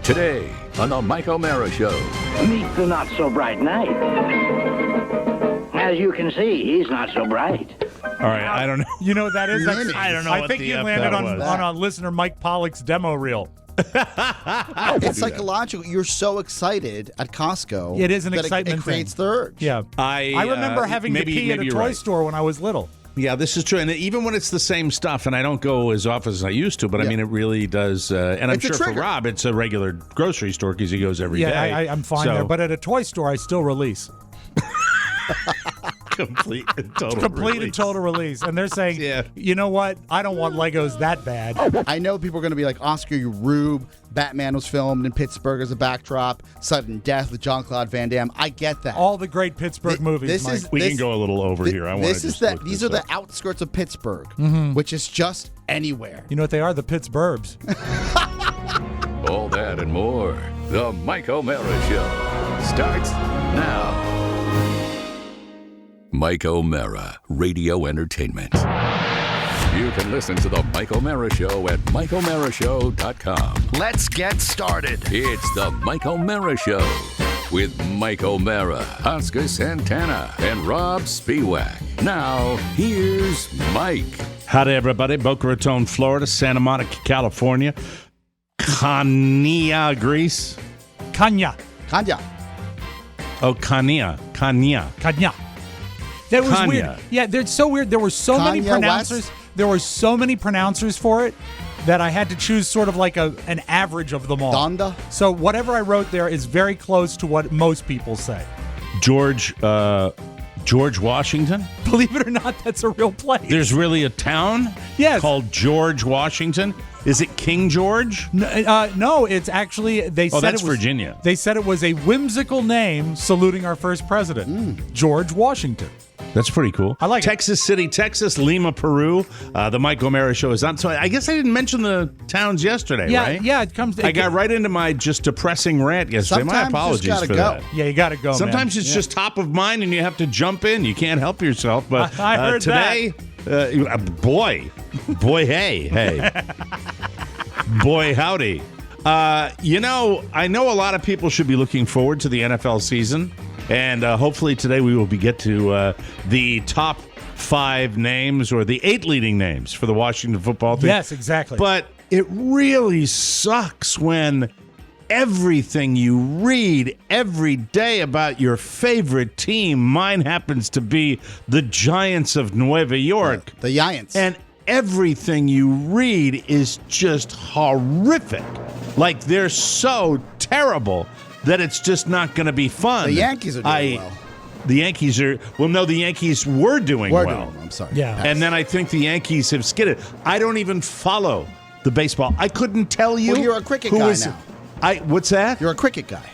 Today on the Mike O'Mara Show. Meet the not-so-bright knight. As you can see, he's not so bright. All right, I don't know. You know what that is? I don't know I what think the you F landed that on was. a listener Mike Pollock's demo reel. It's psychological. You're so excited at Costco. It is an that excitement It creates thing. the urge. Yeah. I remember having to pee at a toy store when I was little. Yeah, this is true. And even when it's the same stuff, and I don't go as often as I used to, but I mean, it really does. And I'm It's a sure for trigger. Rob, it's a regular grocery store because he goes every day. Yeah, I'm fine there. But at a toy store, I still release. Complete and total Complete and total release. And they're saying, you know what? I don't want Legos that bad. I know people are going to be like, Oscar, you rube. Batman was filmed in Pittsburgh as a backdrop. Sudden Death with Jean-Claude Van Damme. I get that. All the great Pittsburgh movies, Mike. We can go a little over here. I want to These are the outskirts of Pittsburgh, which is just anywhere. You know what they are? The Pittsburghs. All that and more. The Mike O'Mara Show starts now. Mike O'Mara, Radio Entertainment. You can listen to The Mike O'Mara Show at MikeO'MaraShow.com. Let's get started. It's The Mike O'Mara Show with Mike O'Mara, Oscar Santana, and Rob Spiewak. Now, here's Mike. Howdy, everybody. Boca Raton, Florida, Santa Monica, California, Kania, Greece. Kanya. Oh, Kania. Kanya. That was Kanya. weird. Yeah, it's so weird. There were so many Kanye pronouncers. West? There were so many pronouncers for it that I had to choose sort of like an average of them all. Donda? So whatever I wrote there is very close to what most people say. George Washington. Believe it or not, that's a real place. There's really a town called George Washington. Is it King George? No, it's actually they said that's it was Virginia. They said it was a whimsical name saluting our first president, George Washington. That's pretty cool. I like it. Texas City, Texas, Lima, Peru. The Mike O'Mara Show is on. So I guess I didn't mention the towns yesterday, right? Yeah, it comes. I got right into my just depressing rant yesterday. My Sometimes you apologies just for gotta that. Yeah, you got to go. Sometimes man. it's just top of mind and you have to jump in. You can't help yourself. But I heard today, boy, hey. Boy, howdy. I know a lot of people should be looking forward to the NFL season. And hopefully today we will get to the top 5 names or the 8 leading names for the Washington football team. Yes, exactly. But it really sucks when everything you read every day about your favorite team, mine happens to be the Giants of Nueva York. The Giants. And everything you read is just horrific. Like they're so terrible that it's just not going to be fun. The Yankees are doing well. The Yankees are, the Yankees were doing well. I'm sorry. Yeah. And then I think the Yankees have skidded. I don't even follow the baseball. I couldn't tell you. Well, you're a cricket who guy is- now. What's that? You're a cricket guy.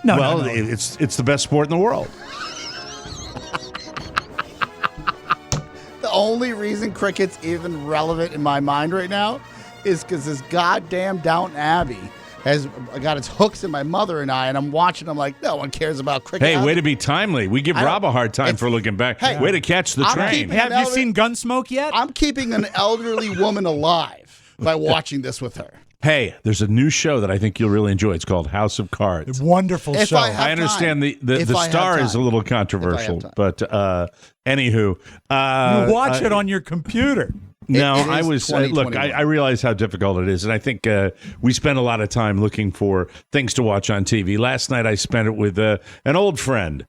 No. It's the best sport in the world. The only reason cricket's even relevant in my mind right now is because this goddamn Downton Abbey has got its hooks in my mother and I, and I'm watching. I'm like, no one cares about cricket. Hey, way to be timely. We give Rob a hard time for looking back. Hey, way to catch the I'm train. keeping- Have you seen Gunsmoke yet? I'm keeping an elderly woman alive by watching this with her. Hey, there's a new show that I think you'll really enjoy. It's called House of Cards. Wonderful If show. I have I understand time. the If I have star is a time. little If I controversial, have time. but anywho. you watch it on your computer. No, It is I was look. 2021. I realize how difficult it is, and I think we spend a lot of time looking for things to watch on TV. Last night, I spent it with an old friend,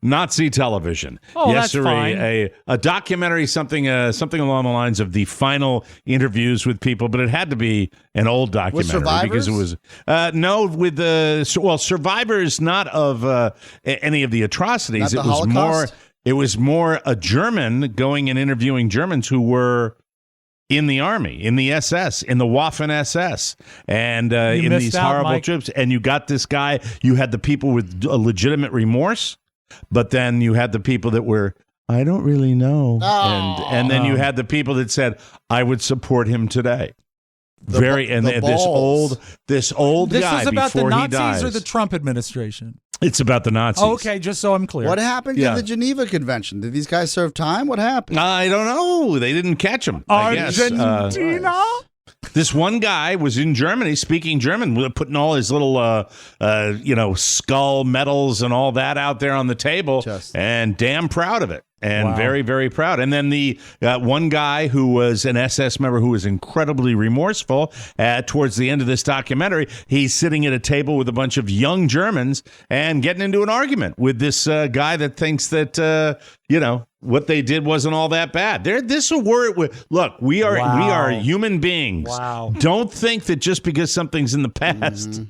Nazi television. Oh, that's fine. A documentary, something along the lines of the final interviews with people, but it had to be an old documentary because it was survivors not of any of the atrocities. Not the It was Holocaust? more. It was more a German going and interviewing Germans who were in the army, in the SS, in the Waffen-SS, and in missed these out, horrible Mike. trips. And you got this guy, you had the people with a legitimate remorse, but then you had the people that were, I don't really know. And then you had the people that said, I would support him today. This old This guy was about the before he Nazis dies. or the Trump administration? It's about the Nazis. Okay, just so I'm clear. What happened Yeah. in the Geneva Convention? Did these guys serve time? What happened? I don't know. They didn't catch him. I guess. Argentina? This one guy was in Germany speaking German, putting all his little, skull medals and all that out there on the table, and damn proud of it. And very, very proud. And then the one guy who was an SS member who was incredibly remorseful towards the end of this documentary, he's sitting at a table with a bunch of young Germans and getting into an argument with this guy that thinks that, what they did wasn't all that bad. Look, we are human beings. Wow. Don't think that just because something's in the past,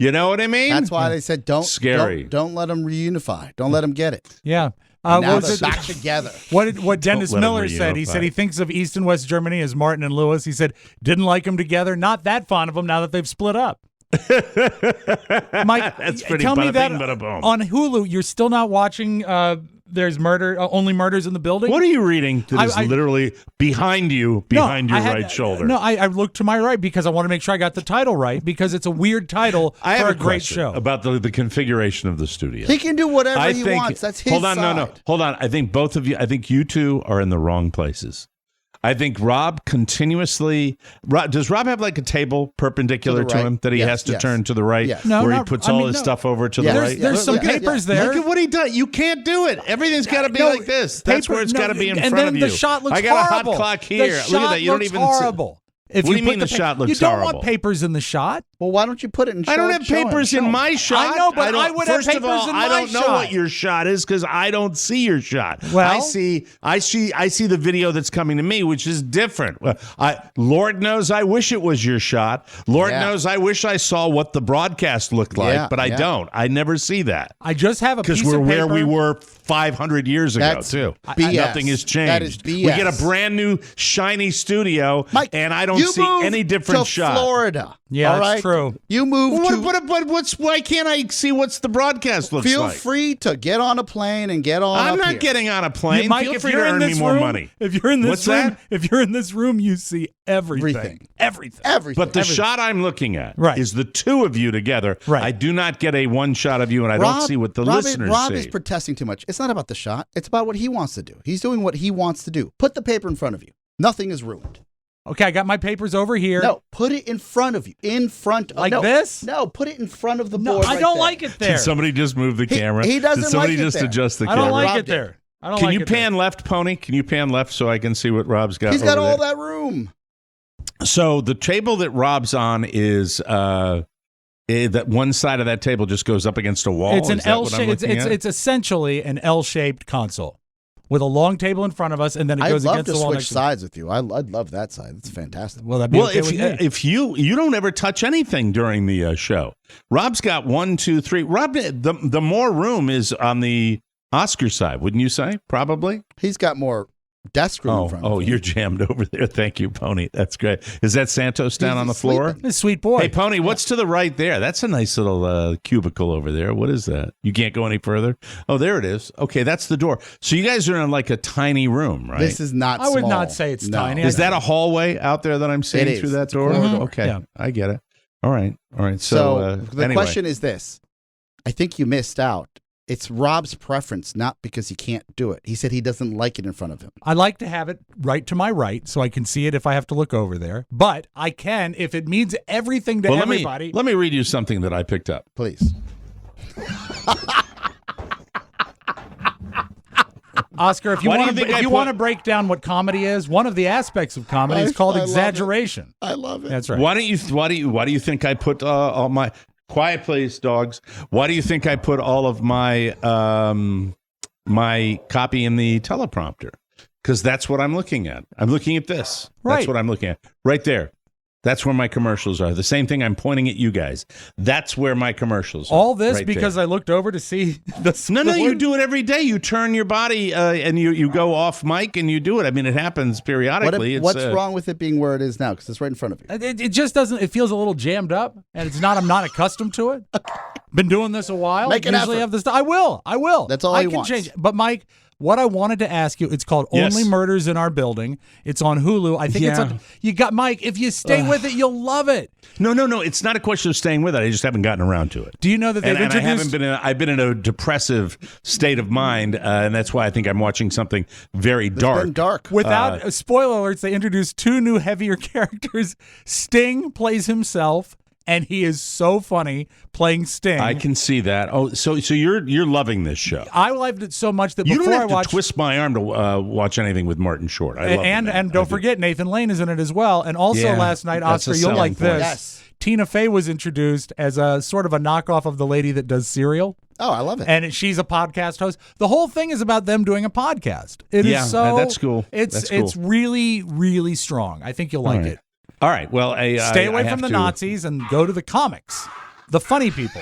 you know what I mean? That's why they said don't let them reunify. Don't let them get it. Yeah. Now they're back together. What Dennis Miller said, he said he thinks of East and West Germany as Martin and Lewis. He said, didn't like them together, not that fond of them now that they've split up. Mike, that's pretty tell me that boom. On Hulu, you're still not watching There's Only Murders in the Building? What are you reading that is literally behind your right shoulder? No, I looked to my right because I want to make sure I got the title right because it's a weird title for a great show. About the configuration of the studio. He can do whatever he wants. That's his side. Hold on. I think both of you two are in the wrong places. I think Rob continuously... does Rob have like a table perpendicular to him that he has to turn to the right where he puts all his stuff over to the right? There's some papers there. Look at what he does. You can't do it. Everything's got to be like this. That's where it's got to be in front of you. And then the shot looks horrible. I got a hot clock here. Look at that. You don't even horrible. What do you mean the shot looks horrible? You don't want papers in the shot. Well, why don't you put it in shot? I don't have papers in my shot. I know, but I would have papers in my shot. I don't know what your shot is because I don't see your shot. Well, I see the video that's coming to me, which is different. Lord knows I wish it was your shot. Lord knows I wish I saw what the broadcast looked like, but I don't. I never see that. I just have a piece of paper. Because we're where we were 500 years ago, too. BS. Nothing has changed. That is BS. We get a brand new, shiny studio, Mike, and I don't see any different shot. Florida. Yeah, all that's right? true. You moved why can't I see what's the broadcast looks Feel like? free to get on a plane and get on I'm up not here. getting on a plane. Mike, Feel if free to you're in earn this me more room, money. If you're in this What's room, that? if you're in this room, you see everything. Everything. But the shot I'm looking at is the two of you together. Right. I do not get a one shot of you, and I don't see what the listeners see. Rob is protesting too much. It's not about the shot. It's about what he wants to do. He's doing what he wants to do. Put the paper in front of you. Nothing is ruined. Okay, I got my papers over here. No, put it in front of you. This? No, put it in front of the No, board. I don't like it there. Can somebody just move the camera? He doesn't Did somebody like it just there. adjust the I camera? don't like Rob it there. I don't Can like you it pan left, Pony? Can you pan left so I can see what Rob's got? He's got over all there? that room. So the table that Rob's on is that one side of that table just goes up against a wall. It's an Is that L what I'm shape. looking at? It's essentially an L-shaped console with a long table in front of us, and then it goes I'd love against to the wall switch next to sides with you. I'd love that side. That's fantastic. Well, that'd be okay with me. if you don't ever touch anything during the show, Rob's got 1, 2, 3. Rob, the more room is on the Oscar side, wouldn't you say? Probably. He's got more desk room in front of him. You're jammed over there. Thank you, Pony. That's great. Is that Santos down on the floor? This sweet boy. Hey, Pony, what's to the right there? That's a nice little cubicle over there. What is that? You can't go any further? Oh, there it is. Okay, that's the door. So you guys are in like a tiny room, right? This is not I would small. not say it's tiny. Is that a hallway out there that I'm seeing It is. through that door? Mhm. Okay, Yeah. I get it. All right. So the anyway. question is this. I think you missed out. It's Rob's preference, not because he can't do it. He said he doesn't like it in front of him. I like to have it right to my right so I can see it if I have to look over there. But I can if it means everything to everybody. Let me read you something that I picked up. Please. Oscar, if you Why do want you to think I want to break down what comedy is, one of the aspects of comedy is called I love it. exaggeration. I love it. That's right. Why do you think I put all my quiet please dogs? Why do you think I put all of my my copy in the teleprompter? Because that's what I'm looking at. I'm looking at this. Right. That's what I'm looking at. Right there. That's where my commercials are. The same thing I'm pointing at you guys. That's where my commercials are. All this right because there. I looked over to see the No, you do it every day. You turn your body and you go off mic and you do it. I mean, it happens periodically. What's wrong with it being where it is now? Because it's right in front of you. It just doesn't. It feels a little jammed up, and it's not. I'm not accustomed to it. Been doing this a while. Make an Usually effort. have this. I will. That's all I he can wants. change. But Mike, what I wanted to ask you, it's called Yes. Only Murders in Our Building. It's on Hulu. I think it's Yeah. on, you got Mike, if you stay with it, you'll love it. No. It's not a question of staying with it. I just haven't gotten around to it. Do you know that they've And I introduced haven't been. I've been in a depressive state of mind, and that's why I think I'm watching something very dark. Been dark. without spoiler alerts, they introduced 2 new heavier characters. Sting plays himself, and he is so funny playing Sting. I can see that. Oh, so you're loving this show. I loved it so much that You before don't have I watched to twist my arm to watch anything with Martin Short. I love and him. and don't forget Nathan Lane is in it as well. And also Yeah, last night, that's Oscar, a you'll like selling point. this. Yes. Tina Fey was introduced as a sort of a knockoff of the lady that does Serial. Oh, I love it. And she's a podcast host. The whole thing is about them doing a podcast. It is Yeah, so that's cool. It's That's cool. it's really, really strong. I think you'll like it. All right. Well, Stay away I from have the to- Nazis and go to the comics. The funny people.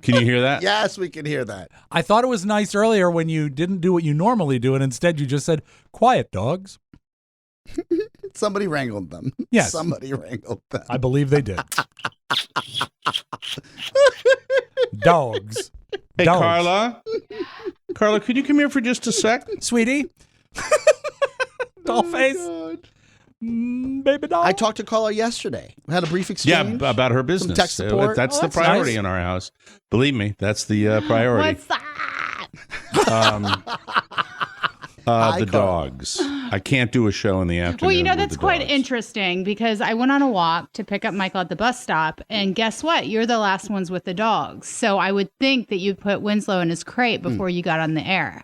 Can you hear that? Yes, we can hear that. I thought it was nice earlier when you didn't do what you normally do and instead you just said, quiet dogs. Somebody wrangled them. Yes. Somebody wrangled them. I believe they did. Dogs. Hey, Dogs. Carla. Carla, could you come here for just a sec? Sweetie. Doll face. Baby doll. I talked to Carla yesterday. We had a brief Yeah, exchange. about her business. tech support. That's Oh, the that's priority nice. in our house. Believe me, that's the priority. What's that? Hi, The Carla. dogs. I can't do a show in the afternoon. Well, you know, with that's the quite dogs. interesting because I went on a walk to pick up Michael at the bus stop, and guess what? You're the last ones with the dogs. So I would think that you'd put Winslow in his crate before you got on the air.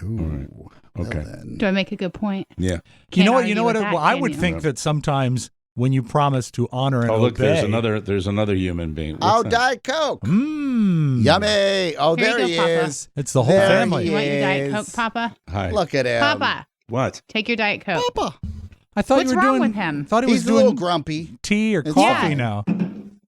Ooh. Okay. Well, then. Do I make a good point? Yeah. You know what? Can't You know argue what? with Well, that, I can would you? think that sometimes when you promise to honor and Oh, look, obey. there's another human being. Oh, What's that? Diet Coke. Mmm. Yummy. Oh, Here you there go, he Papa. is. It's the whole There family. he You want your Diet is. Coke, Papa? Hi. Look at him. Papa, What? take your Diet Coke. Papa. I thought What's you were wrong doing with him? Thought he was He's a little doing grumpy, tea or It's coffee fine. now.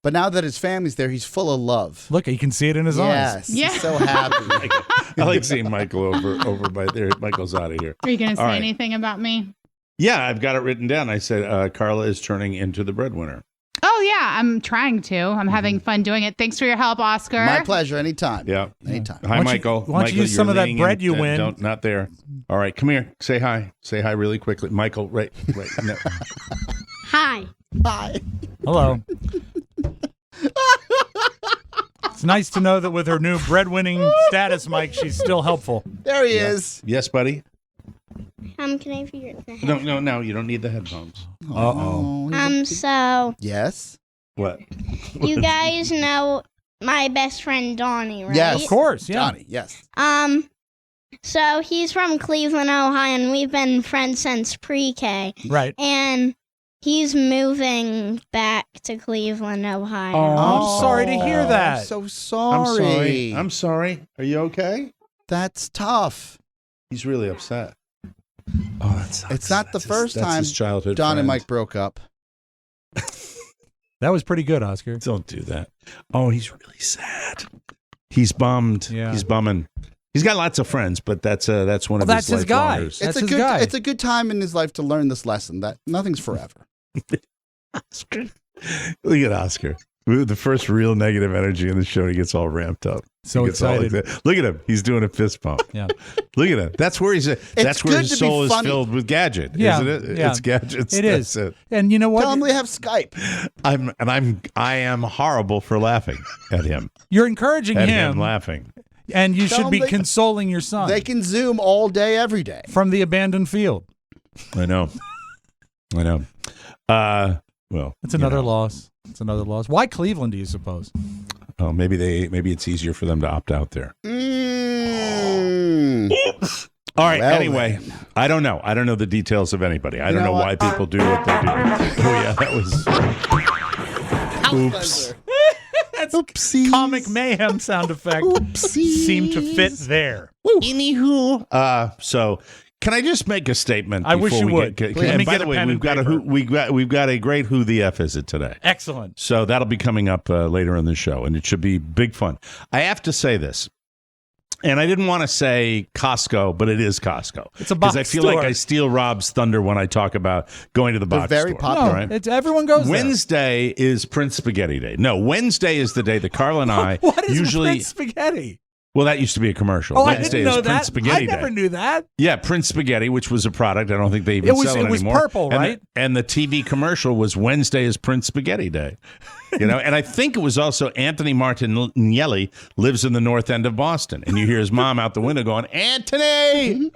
but now that his family's there, he's full of love. Look, you can see it in his eyes. Yes. Yeah. He's so happy. I like seeing Michael over by there. Michael's out of here. Are you going to say All right. anything about me? Yeah, I've got it written down. I said Carla is turning into the breadwinner. Oh, yeah, I'm trying to. I'm having fun doing it. Thanks for your help, Oscar. My pleasure. Anytime. Yeah. Anytime. Hi, Why don't you- Michael. why don't you Michael, use some you're of that leaning bread you in. win? Don't, not there. All right, come here. Say hi. Say hi really quickly. Michael, right. No. Hi. Bye. Hello. It's nice to know that with her new breadwinning status, Mike, she's still helpful. There he is. Yes, buddy? Can I figure it out? No. You don't need the headphones. Uh-oh. So Yes. What? you guys know my best friend Donnie, right? Yes. Of course, yeah. Johnny. Yes. So he's from Cleveland, Ohio, and we've been friends since pre-K. Right. And he's moving back to Cleveland, Ohio. I'm sorry to hear that. I'm so I'm sorry. sorry. I'm sorry. Are you okay? That's tough. He's really upset. Oh, that sucks. It's not the first that's time his childhood Don and friend. Mike broke up. That was pretty good, Oscar. Don't do that. Oh, he's really sad. He's bummed. Yeah. He's bumming. He's got lots of friends, but that's one Well, of that's his his guy. lifelongers. That's it's a his good. guy. It's a good time in his life to learn this lesson that nothing's forever. Look at Oscar. The first real negative energy in the show, he gets all ramped up. So He gets all excited. like that. Look at him. He's doing a fist pump. Yeah. Look at him. That's where he's. That's where good his to be soul is funny. filled with gadget, Yeah, isn't it? yeah. It's gadgets. It is. That's it. And you know what? Tell him we have Skype. I am horrible for laughing at him. You're encouraging At him, him laughing. and you Tell should him be they- consoling your son They can Zoom all day, every day. from the abandoned field. I know. Well, It's another you know. loss. It's another loss. Why Cleveland, do you suppose? Oh, maybe it's easier for them to opt out there. Mm. All right. Well, anyway, then. I don't know. I don't know the details of anybody. I don't know know why what? people do what they do. Oh yeah, that was. Oops. That's Oopsie. comic mayhem sound effect. Oopsies. Seem to fit there. Anywho, so can I just make a statement? I wish before you we would. Get, Please. Let and me by get the a way, pen we've and got paper. we've got a great Who the F Is It today. Excellent. So that'll be coming up later in the show, and it should be big fun. I have to say this, and I didn't want to say Costco, but it is Costco. It's a box because I feel store. like I steal Rob's thunder when I talk about going to the They're box very store. popular. No, right? it's everyone goes there. Wednesday is Prince Spaghetti Day. No, Wednesday is the day that Carl and I What is usually. Prince spaghetti? Well, that used to be a commercial. Oh, I Wednesday didn't know is Prince that. Spaghetti I never Day. knew that. Yeah, Prince Spaghetti, which was a product. I don't think they even sell it was anymore. purple, right? And the TV commercial was Wednesday is Prince Spaghetti Day. And I think it was also Anthony Martinelli lives in the North End of Boston. And you hear his mom out the window going, Anthony!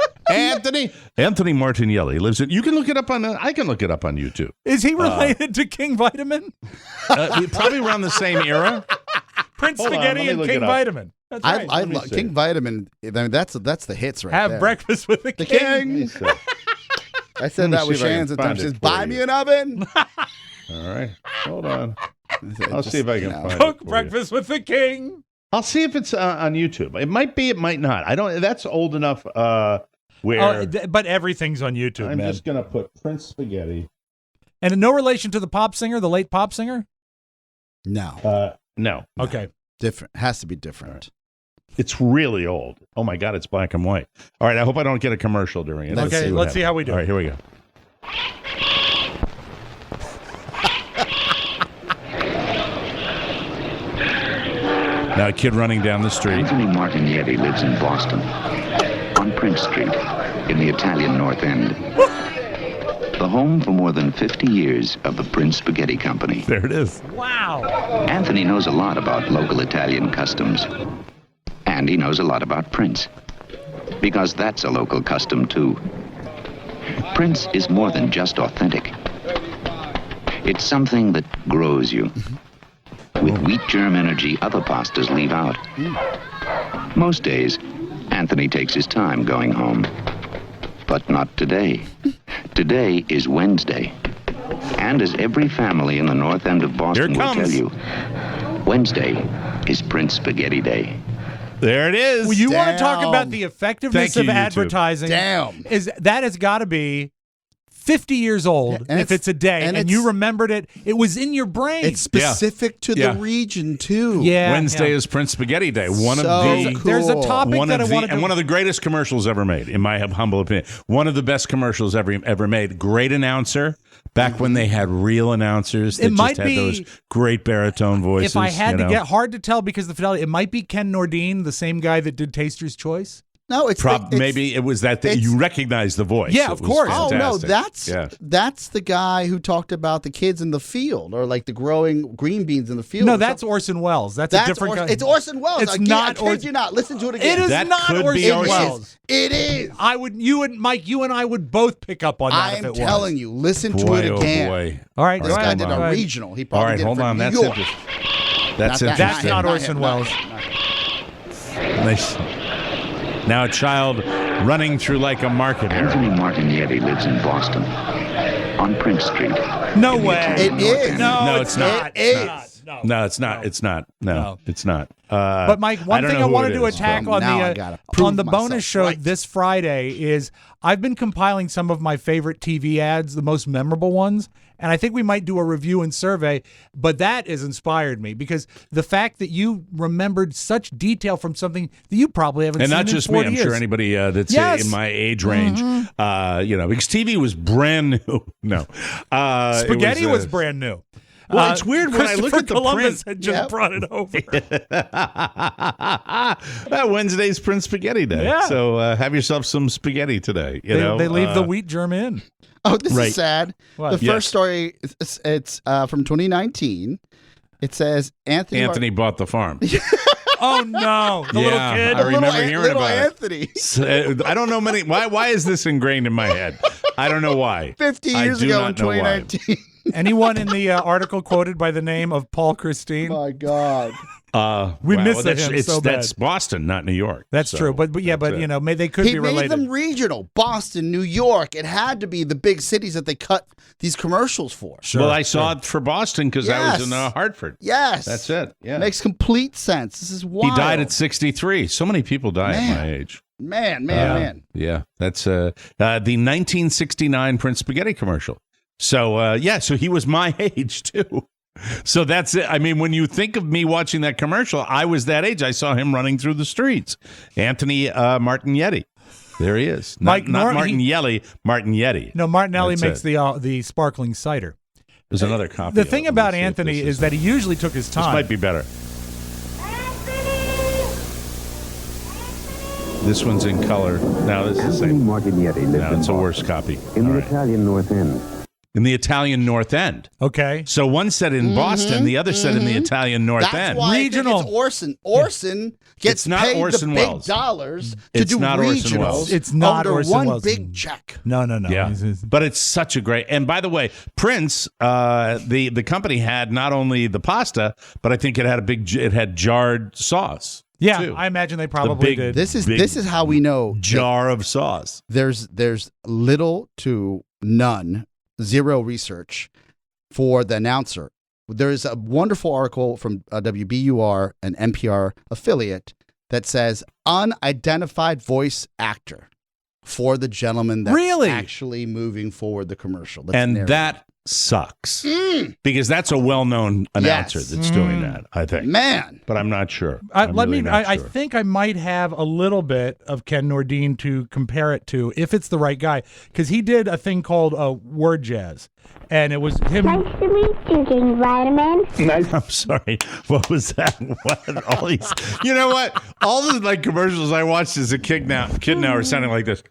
Anthony Martinelli lives in, you can look it up on, I can look it up on YouTube. Is he related to King Vitamin? Probably around the same era. Prince Hold on, Spaghetti let me and look King it up. Vitamin. That's right. I love see. King Vitamin. I mean, that's the hits right Have there. breakfast with the The king. king. I said that with Shan's at times. She says, buy me an oven. All right. Hold on. I'll see if I can find it. Cook for you. breakfast with the king. I'll see if it's on YouTube. It might be, it might not. I don't, that's old enough where But everything's on YouTube, I'm man. just going to put Prince Spaghetti. And no relation to the pop singer, the late pop singer? No. No. Okay. Different. Has to be different. It's really old. Oh my God, it's black and white. All right, I hope I don't get a commercial during it. Okay, let's see how we do. All right, here we go. Now a kid running down the street. Anthony Martignetti lives in Boston, on Prince Street, in the Italian North End. The home for more than 50 years of the Prince Spaghetti Company. There it is. Wow. Anthony knows a lot about local Italian customs. And he knows a lot about Prince. Because that's a local custom, too. Prince is more than just authentic. It's something that grows you. With wheat germ energy other pastas leave out. Most days, Anthony takes his time going home. But not today. Today is Wednesday. And as every family in the North End of Boston will tell you, Wednesday is Prince Spaghetti Day. There it is. Well, you want to talk Damn. about the effectiveness Thank you, of YouTube. advertising? Damn. That has got to be 50 years old and if it's a day, and you remembered it. It was in your brain. It's specific to Yeah. the region, too. Wednesday is Prince Spaghetti Day. One of So the cool. There's a topic one that of I the wanted to. and one of the greatest commercials ever made, in my humble opinion. One of the best commercials ever made. Great announcer. Back when they had real announcers that It just might had be- those great baritone voices. if I had you to know. get hard to tell because of the fidelity, it might be Ken Nordine, the same guy that did Taster's Choice. No, it's Maybe it was that it's- you recognize the voice. Yeah, It of was course. Oh no, fantastic. that's the guy who talked about the kids in the field or like the growing green beans in the field. No, or that's something. Orson Welles. That's a different guy. It's Orson Welles. It's I not kid Orson. you not. Listen to it again. It is That not could be Orson Orson. Welles. It is. I would, you and Mike, you and I would both pick up on that I if am it was. telling you. Listen to Boy, it again. oh boy. All right, This go guy ahead. did Go a ahead. regional. He All probably right, did it hold for on. New That's York. interesting. Not That's that- interesting. not him, Orson him, Welles. him. Nice. Now a child running through like a market area. Anthony Martignetti lives in Boston, on Prince Street. No in the way. Italian It North is. End. No, it's not. It It's is. not. No, it's not. It's not. No, it's not. But Mike, one thing I wanted to attack Well, on now I the gotta prove on the bonus myself show right. this Friday is I've been compiling some of my favorite TV ads, the most memorable ones, and I think we might do a review and survey. But that has inspired me because the fact that you remembered such detail from something that you probably haven't And seen not in just me. 40 I'm years. sure anybody that's Yes. in my age range, because TV was brand new. No, Spaghetti it was brand new. Well, it's weird when I look Christopher at the Columbus print. had just brought it over. Wednesday's Prince Spaghetti Day. Yeah. So have yourself some spaghetti today. You know, They leave the wheat germ in. Oh, this Right. is sad. What? The Yes. first story, it's from 2019. It says Anthony bought the farm. Oh no, the little Yeah, kid. I remember hearing little about it. Anthony. I don't know many. Why is this ingrained in my head? I don't know why. 50 I years do ago not in know why. 2019. Anyone in the article quoted by the name of Paul Christine? My God. We miss that's, him so bad. That's Boston, not New York. That's So, true, but yeah, that's but it. you know, they could He be made related. them regional. Boston, New York. It had to be the big cities that they cut these commercials for. Well, I saw it for Boston because I was in Yes. Hartford. Yes. That's it. Yeah. Makes complete sense. This is He wild. died at 63. So many people die at Man. my age. Man. Yeah, that's the 1969 Prince Spaghetti commercial. So, so he was my age, too. So that's it. I mean, when you think of me watching that commercial, I was that age. I saw him running through the streets. Anthony Martignetti. There he is. Mike not Norton, Martignetti. No, Martinelli That's makes the sparkling cider. There's another copy. The of thing it. Let me about see if Anthony this is that he usually took his this time. might be better. This one's in color. Now this is the same. Now it's a worse copy. In the All right. Italian North End. In the Italian North End. Okay. So one said in Boston, the other said in the Italian North That's End. why Regional. I think it's Orson. Orson gets It's not paid Orson the big Welles. dollars to It's do not Orson regionals. Welles. It's not under Orson one Welles. big check. No. Yeah, but it's such a great. And by the way, Prince, the company had not only the pasta, but I think it had jarred sauce. Yeah, too. I imagine they probably big- did. This is Big how we know that jar of sauce. there's little to none, zero research for the announcer. There is a wonderful article from WBUR, an NPR affiliate, that says unidentified voice actor for the gentleman that's Really? actually moving forward the commercial. That's And narrated. that sucks because that's a well-known announcer Yes. that's doing that, I think. Man. But I'm not sure. I'm Let really me. not I sure. think I might have a little bit of Ken Nordine to compare it to, if it's the right guy, because he did a thing called word jazz, and it was him. Nice to meet you, King Vitamin. I'm sorry. What was that? What? All these, you know what? All the like commercials I watched as a kid now are sounding like this.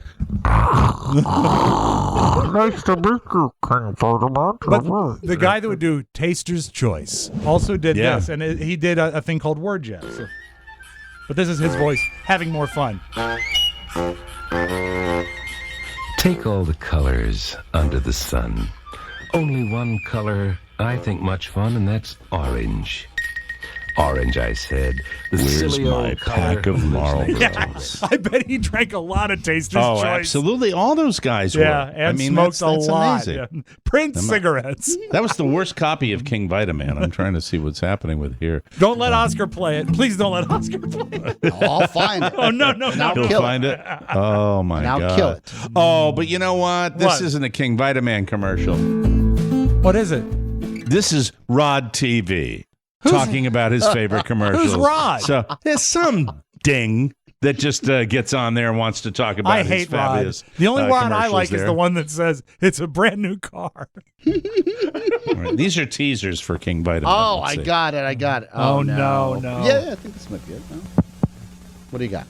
Nice to meet you, King Vitamin. But the guy that would do Taster's Choice also did Yeah. this, and he did a thing called word jazz. So- but this is his voice having more fun. Take all the colors under the sun. Only one color I think much fun, and that's orange. Orange, I said. The Where's silly my old pack color of who's Marlboros? next? I bet he drank a lot of Taster's Oh, Choice. absolutely. All those guys were. Yeah, and I mean, smoked that's a lot. amazing. Yeah. Prince cigarettes. That was the worst copy of King Vitamin. I'm trying to see what's happening with here. Don't let Oscar play it. Please don't let Oscar play it. I'll find it. Oh, no. Now You'll kill find it. it. Oh my Now god. kill it. Oh, but you know what? This What? isn't a King Vitamin commercial. What is it? This is Rod TV talking about his favorite commercials. Who's Rod? So there's some ding that just gets on there and wants to talk about I his hate Rod. fabulous. The only Rod I commercials like is there. the one that says it's a brand new car. All right, these are teasers for King Vitamin. Oh, Let's I see. got it. I got it. Oh, no. no. Yeah, I think this might be it. No? What do you got?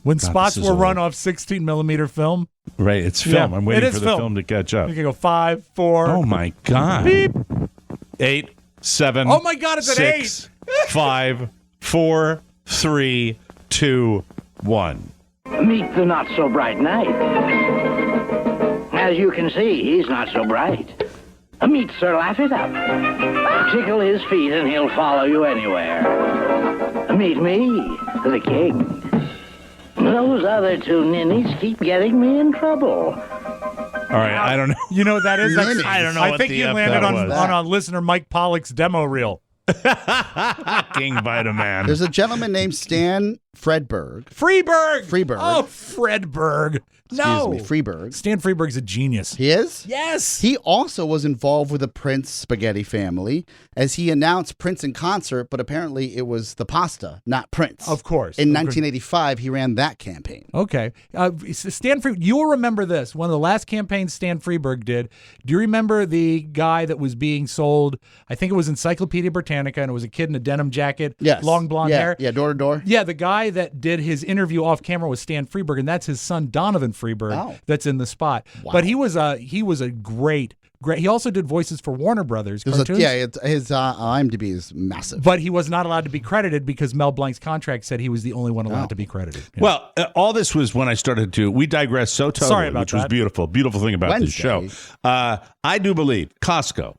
When God, spots this is were run old. off 16 millimeter film, Right, it's film. Yeah, I'm it waiting is for the film. film to catch up. you can go 5, 4. Oh my god! Beep. 8, 7. Oh my God, it's an 6, 5, 4, 3, 2, 1. Meet the not-so-bright knight. As you can see, he's not so bright. Meet Sir Laugh-It-Up. Tickle his feet and he'll follow you anywhere. Meet me, the king. Those other two ninnies keep getting me in trouble. All right, I don't know. You know what that is? That's- I don't know I what think the you F landed that on was. a listener Mike Pollock's demo reel. King Vitamin. There's a gentleman named Stan Fredberg. Freeberg. Oh, Fredberg. No. Excuse me, Freeberg. Stan Freeberg's a genius. He is? Yes. He also was involved with the Prince spaghetti family as he announced Prince in concert, but apparently it was the pasta, not Prince. Of course. In Of course. 1985, he ran that campaign. Okay. Stan Freeberg, you'll remember this. One of the last campaigns Stan Freeberg did. Do you remember the guy that was being sold? I think it was Encyclopedia Britannica, and it was a kid in a denim jacket, Yes. long blonde Yeah, hair. Yeah, door to door. Yeah, the guy that did his interview off camera was Stan Freeberg, and that's his son Donovan Freeberg Oh. that's in the spot. Wow. But he was a great. He also did voices for Warner Brothers There's cartoons. his IMDb is massive. But he was not allowed to be credited because Mel Blanc's contract said he was the only one allowed Oh. to be credited. Yeah. Well, all this was when I started to. We digress so totally, Sorry about which was that. beautiful. Beautiful thing about this show. Wednesday. I do believe Costco,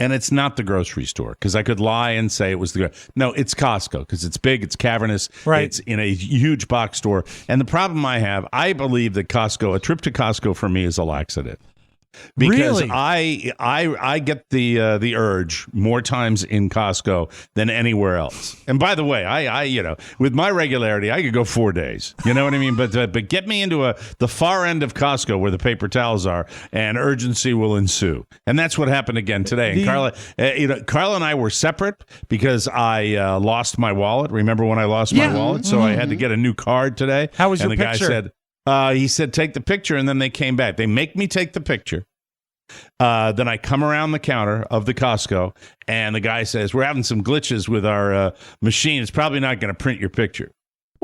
and it's not the grocery store because I could lie and say it was the. No, it's Costco because it's big, it's cavernous, Right. It's in a huge box store. And the problem I have, I believe that Costco, a trip to Costco for me is a laxative. Because Really? I get the urge more times in Costco than anywhere else. And by the way, I with my regularity, I could go 4 days. You know what I mean? But get me into the far end of Costco where the paper towels are, and urgency will ensue. And that's what happened again today. And Carla and I were separate because I lost my wallet. Remember when I lost my wallet? So I had to get a new card today. How was and your the picture? guy said. He said, take the picture, and then they came back. They make me take the picture. Then I come around the counter of the Costco, and the guy says, we're having some glitches with our machine. It's probably not going to print your picture.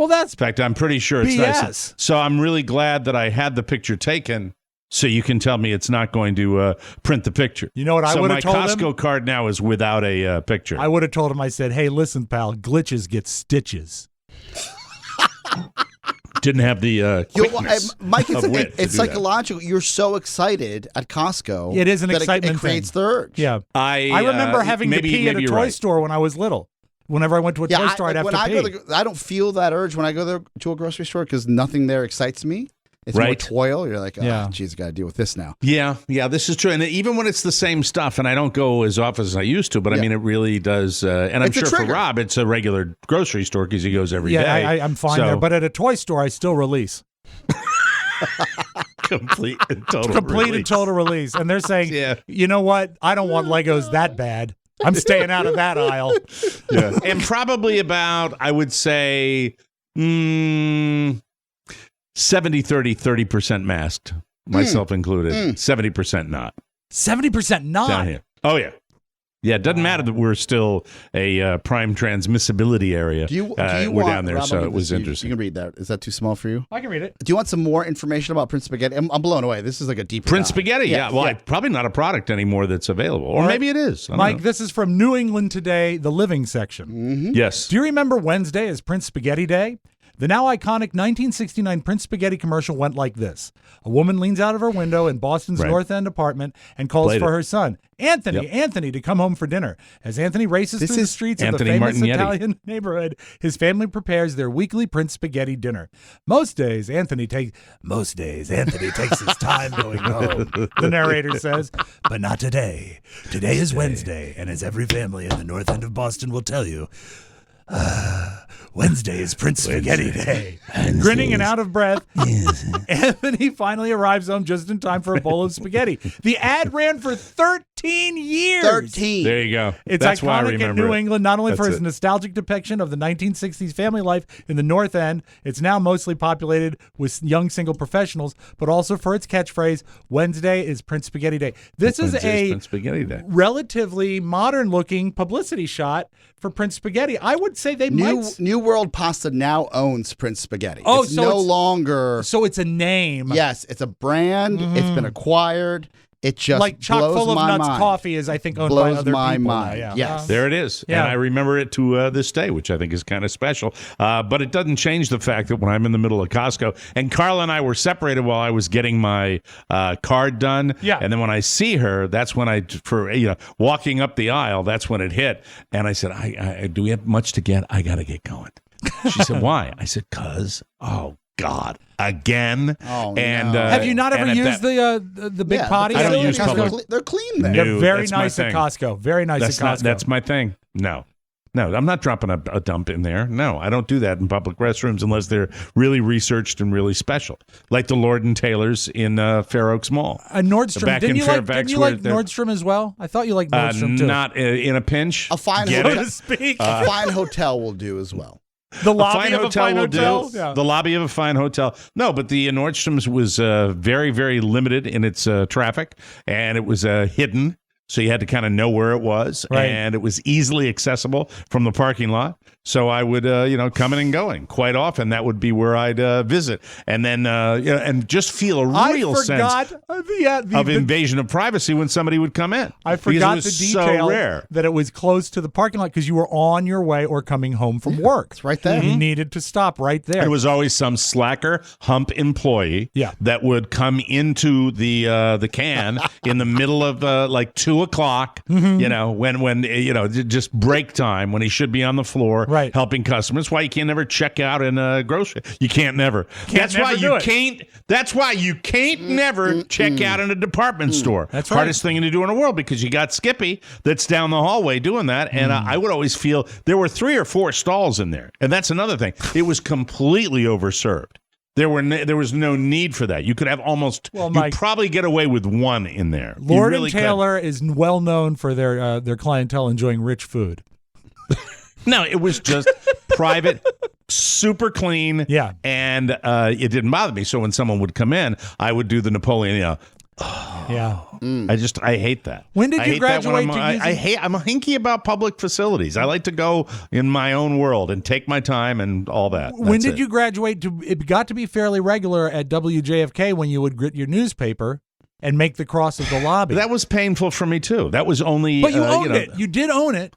Well, that's In fact, I'm pretty sure it's BS. nice. So I'm really glad that I had the picture taken so you can tell me it's not going to print the picture. You know what I so would my have told Costco him? card now is without a picture. I would have told him, I said, hey, listen, pal, glitches get stitches. Didn't have the quickness Mike, of wit to it's do psychological. You're so excited at Costco. It is an that excitement It creates thing. the urge. Yeah. I remember having to pee at a you're toy right. store when I was little. Whenever I went to a toy store, I'd have when to I pee. go I don't feel that urge when I go there to a grocery store because nothing there excites me. It's more Right. toil. You're like, oh, Yeah. geez, I got to deal with this now. Yeah, this is true. And even when it's the same stuff, and I don't go as often as I used to, but I Yeah. mean, it really does. And I'm It's a sure for trigger. Rob, it's a regular grocery store because he goes every day. Yeah, I'm fine So, there. But at a toy store, I still release. complete and total Complete and release. total release. And they're saying, Yeah. you know what? I don't want Legos that bad. I'm staying out of that aisle. Yeah. And probably about, I would say, 70, 30, 30% masked, myself included. 70% not 70% not. down here. Oh, yeah. Yeah, it doesn't matter that we're still a prime transmissibility area. Do you we're want, down there, Rob, so I'll it give was this to you. interesting. You can read that. Is that too small for you? I can read it. Do you want some more information about Prince Spaghetti? I'm blown away. This is like a deeper Prince dive. Spaghetti, yeah. Well, probably not a product anymore that's available. Or All right. maybe it is. I don't Mike, know. this is from New England Today, the living section. Yes. Do you remember Wednesday as Prince Spaghetti Day? The now iconic 1969 Prince Spaghetti commercial went like this. A woman leans out of her window in Boston's Right. North End apartment and calls Played for it. her son, Anthony, to come home for dinner. As Anthony races This through the is streets Anthony of the famous Martignetti. Italian neighborhood, his family prepares their weekly Prince Spaghetti dinner. Most days, Anthony takes his time going home, the narrator says, but not today. Today is Wednesday, and as every family in the North End of Boston will tell you, Wednesday is Prince Spaghetti Day. Grinning and out of breath, Anthony finally arrives home just in time for a bowl of spaghetti. The ad ran for 13 years. 13. There you go. It's That's why I iconic in remember New it. England, not only for That's its it. nostalgic depiction of the 1960s family life in the North End, it's now mostly populated with young single professionals, but also for its catchphrase, Wednesday is Prince Spaghetti Day. This is Wednesday's a Prince Spaghetti Day. relatively modern-looking publicity shot for Prince Spaghetti. I would say they might... New World Pasta now owns Prince Spaghetti. Oh, it's so no it's- longer. So it's a name. Yes, it's a brand. It's been acquired. It just Like Chock blows full of my nuts mind. coffee is, I think, owned by Blows other my people. mind. Yeah. Yes. There it is. Yeah. And I remember it to this day, which I think is kind of special. But it doesn't change the fact that when I'm in the middle of Costco, and Carla and I were separated while I was getting my card done. Yeah. And then when I see her, that's when walking up the aisle, that's when it hit. And I said, I do we have much to get? I got to get going. She said, why? I said, 'cause, oh, God, again. Oh, and no. Have you not and ever at used the big potty? I don't facility- use public- They're clean there. No. They're very that's my nice at thing. Costco. Very nice That's at Costco. that's my thing. No, I'm not dropping a dump in there. No, I don't do that in public restrooms unless they're really researched and really special, like the Lord and Taylor's in Fair Oaks Mall. Nordstrom. Back Didn't in you like, Fairfax, didn't you where like they're- Nordstrom as well? I thought you liked Nordstrom too. Not in a pinch. A fine Get hotel. it? to speak. A fine hotel will do as well. The A lobby fine of a hotel fine will hotel. do. Yeah. The lobby of a fine hotel. No, but the Nordstrom's was very, very limited in its traffic, and it was hidden. So you had to kind of know where it was, Right. and it was easily accessible from the parking lot. So I would, coming and going quite often. That would be where I'd visit, and then, and just feel a real I forgot sense the of invasion of privacy when somebody would come in. I Because it forgot was the detail so rare. that it was close to the parking lot because you were on your way or coming home from work. It's right there. You needed to stop right there. There was always some slacker hump employee Yeah. that would come into the can in the middle of like 2 o'clock, when just break time when he should be on the floor Right. helping customers. That's why you can't never check out in a grocery. You can't never. That's never why do you it. can't. That's why you can't never check out in a department store. That's right. Hardest thing to do in the world because you got Skippy that's down the hallway doing that, and I would always feel there were 3 or 4 stalls in there, and that's another thing. It was completely overserved. There was no need for that. You could have almost. Well, you'd Mike- probably get away with 1 in there. You Lord really and could. Taylor is well known for their clientele enjoying rich food. No, it was just private, super clean. Yeah. And it didn't bother me. So when someone would come in, I would do the Napoleon, Yeah. I hate that. When did I you hate that when graduate to I'm hinky about public facilities. I like to go in my own world and take my time and all that. When did you graduate to? It got to be fairly regular at WJFK when you would grit your newspaper and make the cross of the lobby. That was painful for me too. That was only. But you owned it. You did own it.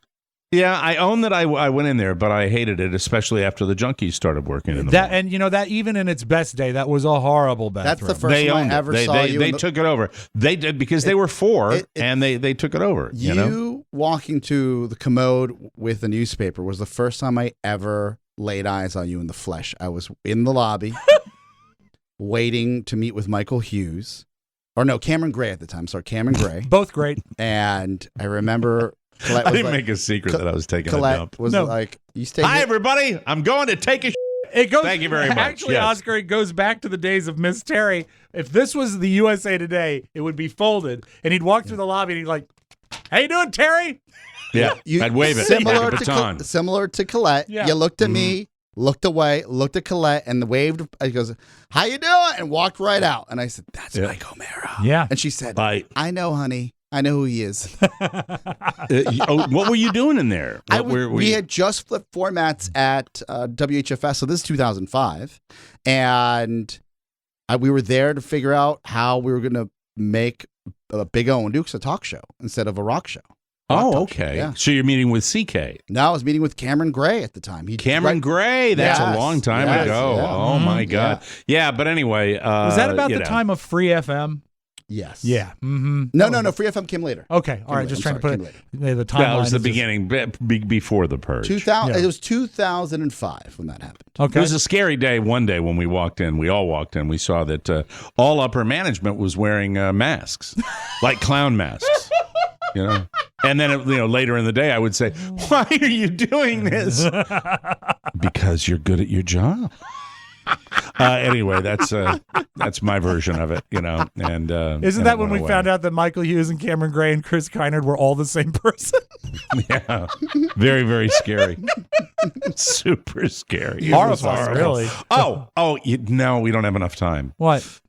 Yeah, I own that. I went in there, but I hated it, especially after the junkies started working in the that. morning. And you know that even in its best day, that was a horrible bathroom. That's the first time I ever saw you. They took it over. They did because they were four, and they took it over. You know? Walking to the commode with a newspaper was the first time I ever laid eyes on you in the flesh. I was in the lobby, waiting to meet with Michael Hughes, or no, Cameron Gray at the time. Sorry, Cameron Gray. Both great. And I remember. I didn't make a secret that I was taking Colette a dump. Was like, you stay. Hi, everybody. I'm going to take a It goes, Thank you very much. Actually, Yes. Oscar, it goes back to the days of Miss Terry. If this was the USA Today, it would be folded, and he'd walk through the lobby, and he'd like, "How you doing, Terry?" Yeah, I'd wave it like a baton. Similar to Colette. Yeah. You looked at me, looked away, looked at Colette, and waved. He goes, "How you doing?" and walked right out. And I said, "That's Mike O'Mara." Yeah. And she said, "I know, honey. I know who he is." What were you doing in there? We had just flipped formats at WHFS, so this is 2005, and we were there to figure out how we were going to make Big O and Duke's a talk show instead of a rock show. Oh, okay. Yeah. So you're meeting with CK. No, I was meeting with Cameron Gray at the time. Cameron Gray, that's Yes, a long time yes, ago. yeah. Oh, my God. Yeah, but anyway. Was that about the time of Free FM? Yes. Yeah. Mm-hmm. No. Free FM came later. Okay. All right. Just trying to put it. The timeline. That was the beginning, before the purge. 2000. It was 2005 when that happened. Okay. It was a scary day one day when we walked in. We all walked in. We saw that all upper management was wearing masks, like clown masks. You know, and then later in the day, I would say, "Why are you doing this?" Because you're good at your job. Anyway, that's my version of it, And isn't that when we found out that Michael Hughes and Cameron Gray and Chris Kynard were all the same person? Yeah, very, very scary, super scary, horrifying, really. No, we don't have enough time. What?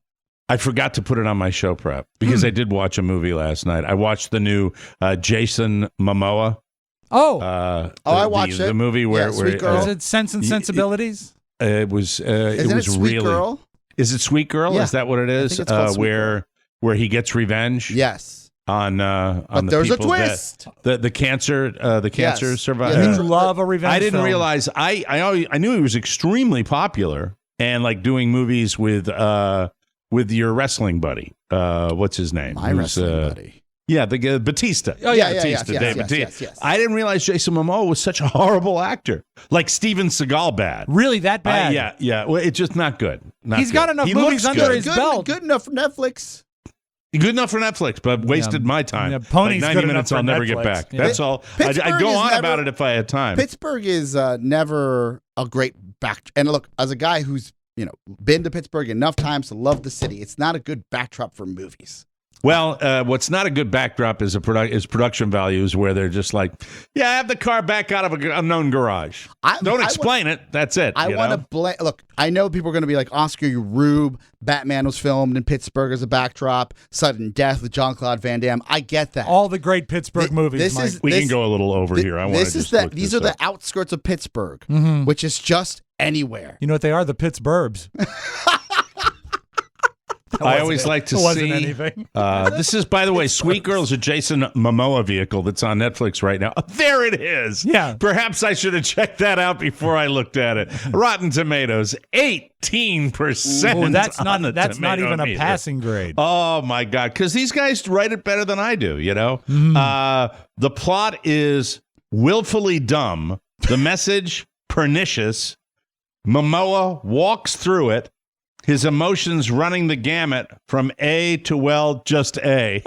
I forgot to put it on my show prep because I did watch a movie last night. I watched the new Jason Momoa. I watched it. The movie where Sweet Girl. Is it Sense and Sensibilities? It was. Isn't it was Sweet really. Girl? Is it Sweet Girl? Yeah. Is that what it is? I think it's called Sweet where he gets revenge. Yes. On but the there's people a twist. The cancer Yes. survivor. You love a revenge. I didn't film. realize. I knew he was extremely popular and like doing movies with your wrestling buddy. What's his name? My wrestling buddy. Yeah, the Batista. Oh, yeah, Batista, yes, Dave yes, Batista. yes. I didn't realize Jason Momoa was such a horrible actor. Like Steven Seagal bad. Really that bad? Yeah. Well, it's just not good. He's got enough movies under his belt. Good enough for Netflix. Good enough for Netflix, but wasted my time. Yeah, Pony's like 90 good minutes enough I'll for never Netflix. get back. Yeah. That's all. I'd go on about it if I had time. Pittsburgh is never a great back. And look, as a guy who's been to Pittsburgh enough times to love the city, it's not a good backdrop for movies. Well, what's not a good backdrop is production values where they're just like, yeah, have the car back out of an unknown garage. Don't explain it. That's it. I want to blame. Look, I know people are going to be like, Oscar, you rube. Batman was filmed in Pittsburgh as a backdrop. Sudden Death with Jean-Claude Van Damme. I get that. All the great Pittsburgh movies. We can go a little over here. I want to just look These this are up. the outskirts of Pittsburgh, which is just anywhere. You know what they are? The Pittsburbs. I always like to see. Anything. This is, by the way, Sweet Girl is a Jason Momoa vehicle that's on Netflix right now. There it is. Yeah. Perhaps I should have checked that out before I looked at it. Rotten Tomatoes, 18%. Ooh, that's on the not even a tomato passing grade. Oh my God! Because these guys write it better than I do. The plot is willfully dumb. The message pernicious. Momoa walks through it. His emotions running the gamut from A to, well, just A.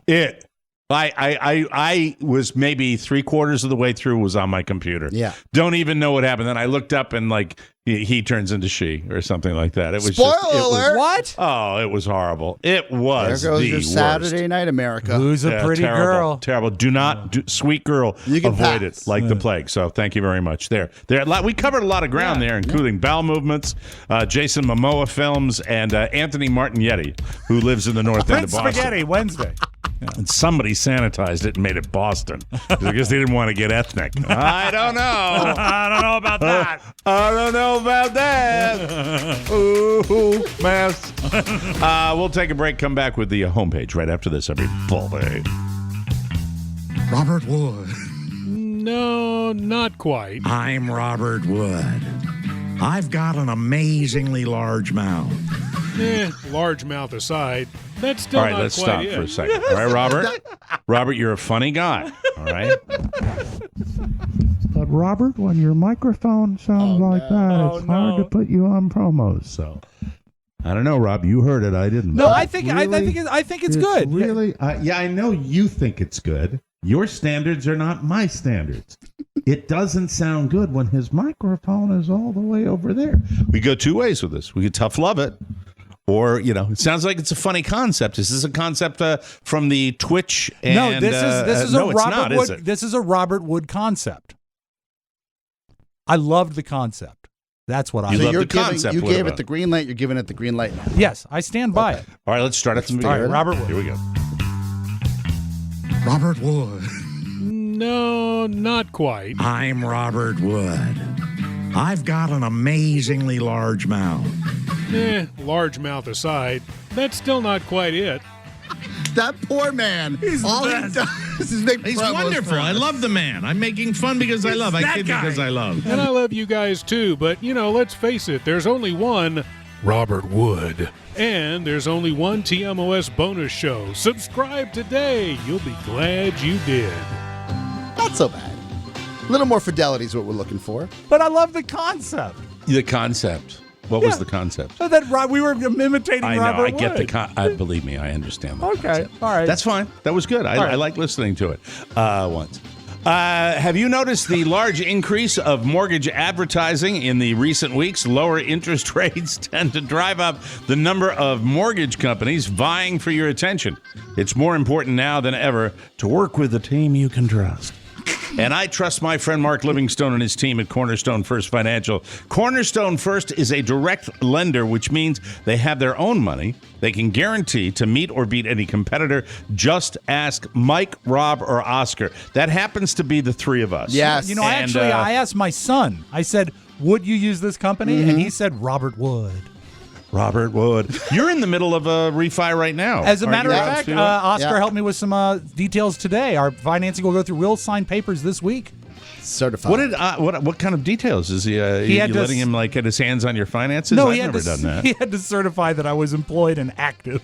It I was maybe 3/4 of the way through, was on my computer. Yeah. Don't even know what happened. Then I looked up and like he turns into she or something like that. It was Spoiler just, alert! What? Oh, it was horrible. It was There goes the your worst. Saturday night, America. Who's a pretty terrible, girl? Terrible. Do not, sweet girl, You can avoid pass. it like the plague. So thank you very much. There. We covered a lot of ground there, including bowel movements, Jason Momoa films, and Anthony Martignetti, who lives in the north end of Prince Boston. Spaghetti Wednesday. And somebody sanitized it and made it Boston. I guess they didn't want to get ethnic. I don't know. I don't know about that. I don't know about that. Ooh, mess. We'll take a break, come back with the homepage right after this, everybody. Robert Wood. No, not quite. I'm Robert Wood. I've got an amazingly large mouth. Large mouth aside, that's still All right, not let's quite stop it. for a second. All right, Robert? Robert, you're a funny guy. All right? But Robert, when your microphone sounds like that, it's hard to put you on promos. So, I don't know, Rob. You heard it. I didn't. No, I think it's good. Really? Yeah, I know you think it's good. Your standards are not my standards. It doesn't sound good when his microphone is all the way over there. We go two ways with this. We could tough love it. Or, it sounds like it's a funny concept. Is this a concept from the Twitch? And, No, this is a no, it's Robert not, Wood. is it? This is a Robert Wood concept. I loved the concept. That's what I You love. love you're the concept. You What gave about it the green light. You're giving it the green light now. Yes, I stand by it. All right, let's start at the All beginning. right, Robert Wood. Here we go. Robert Wood. No, not quite. I'm Robert Wood. I've got an amazingly large mouth. Large mouth aside, that's still not quite it. That poor man. All he does is make He's promos wonderful. for I us. love the man. I'm making fun because I love. I kid because I love. And I love you guys too, but let's face it, there's only one Robert Wood. And there's only one TMOS bonus show. Subscribe today. You'll be glad you did. Not so bad. A little more fidelity is what we're looking for. But I love the concept. The concept. What was the concept? So that we were imitating I know. Robert I get Wood. the believe me, I understand. The Okay, concept. all right. That's fine. That was good. I like listening to it. Once. Have you noticed the large increase of mortgage advertising in the recent weeks? Lower interest rates tend to drive up the number of mortgage companies vying for your attention. It's more important now than ever to work with a team you can trust. And I trust my friend Mark Livingstone and his team at Cornerstone First Financial. Cornerstone First is a direct lender, which means they have their own money. They can guarantee to meet or beat any competitor. Just ask Mike, Rob, or Oscar. That happens to be the three of us. Yes. I asked my son. I said, "Would you use this company?" And he said, "Robert Wood." Robert Wood. You're in the middle of a refi right now. As a matter of you? fact, Yeah. Oscar helped me with some details today. Our financing will go through. We'll sign papers this week. Certified. What kind of details is he? You had to letting him get his hands on your finances? No, I've he had never to. done that. He had to certify that I was employed and active.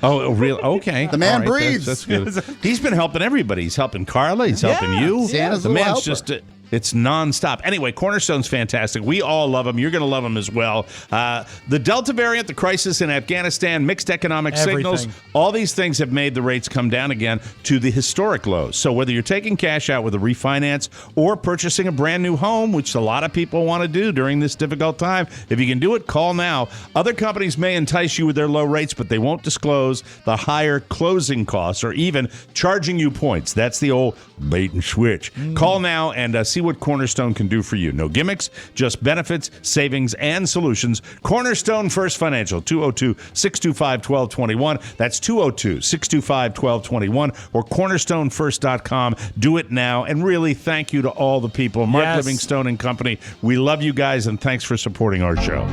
Oh, real? Okay. The man All right, breathes. That's good. He's been helping everybody. He's helping Carla. He's helping you. Santa's the little man's helper. just. It's nonstop. Anyway, Cornerstone's fantastic. We all love them. You're going to love them as well. The Delta variant, the crisis in Afghanistan, mixed economic signals, Everything. all these things have made the rates come down again to the historic lows. So whether you're taking cash out with a refinance or purchasing a brand new home, which a lot of people want to do during this difficult time, if you can do it, call now. Other companies may entice you with their low rates, but they won't disclose the higher closing costs or even charging you points. That's the old bait and switch. Call now and see what Cornerstone can do for you. No gimmicks, just benefits, savings, and solutions. Cornerstone First Financial, 202-625-1221. That's 202-625-1221 or cornerstonefirst.com. Do it now. And really, thank you to all the people. Mark Yes. Livingstone and company. We love you guys, and thanks for supporting our show.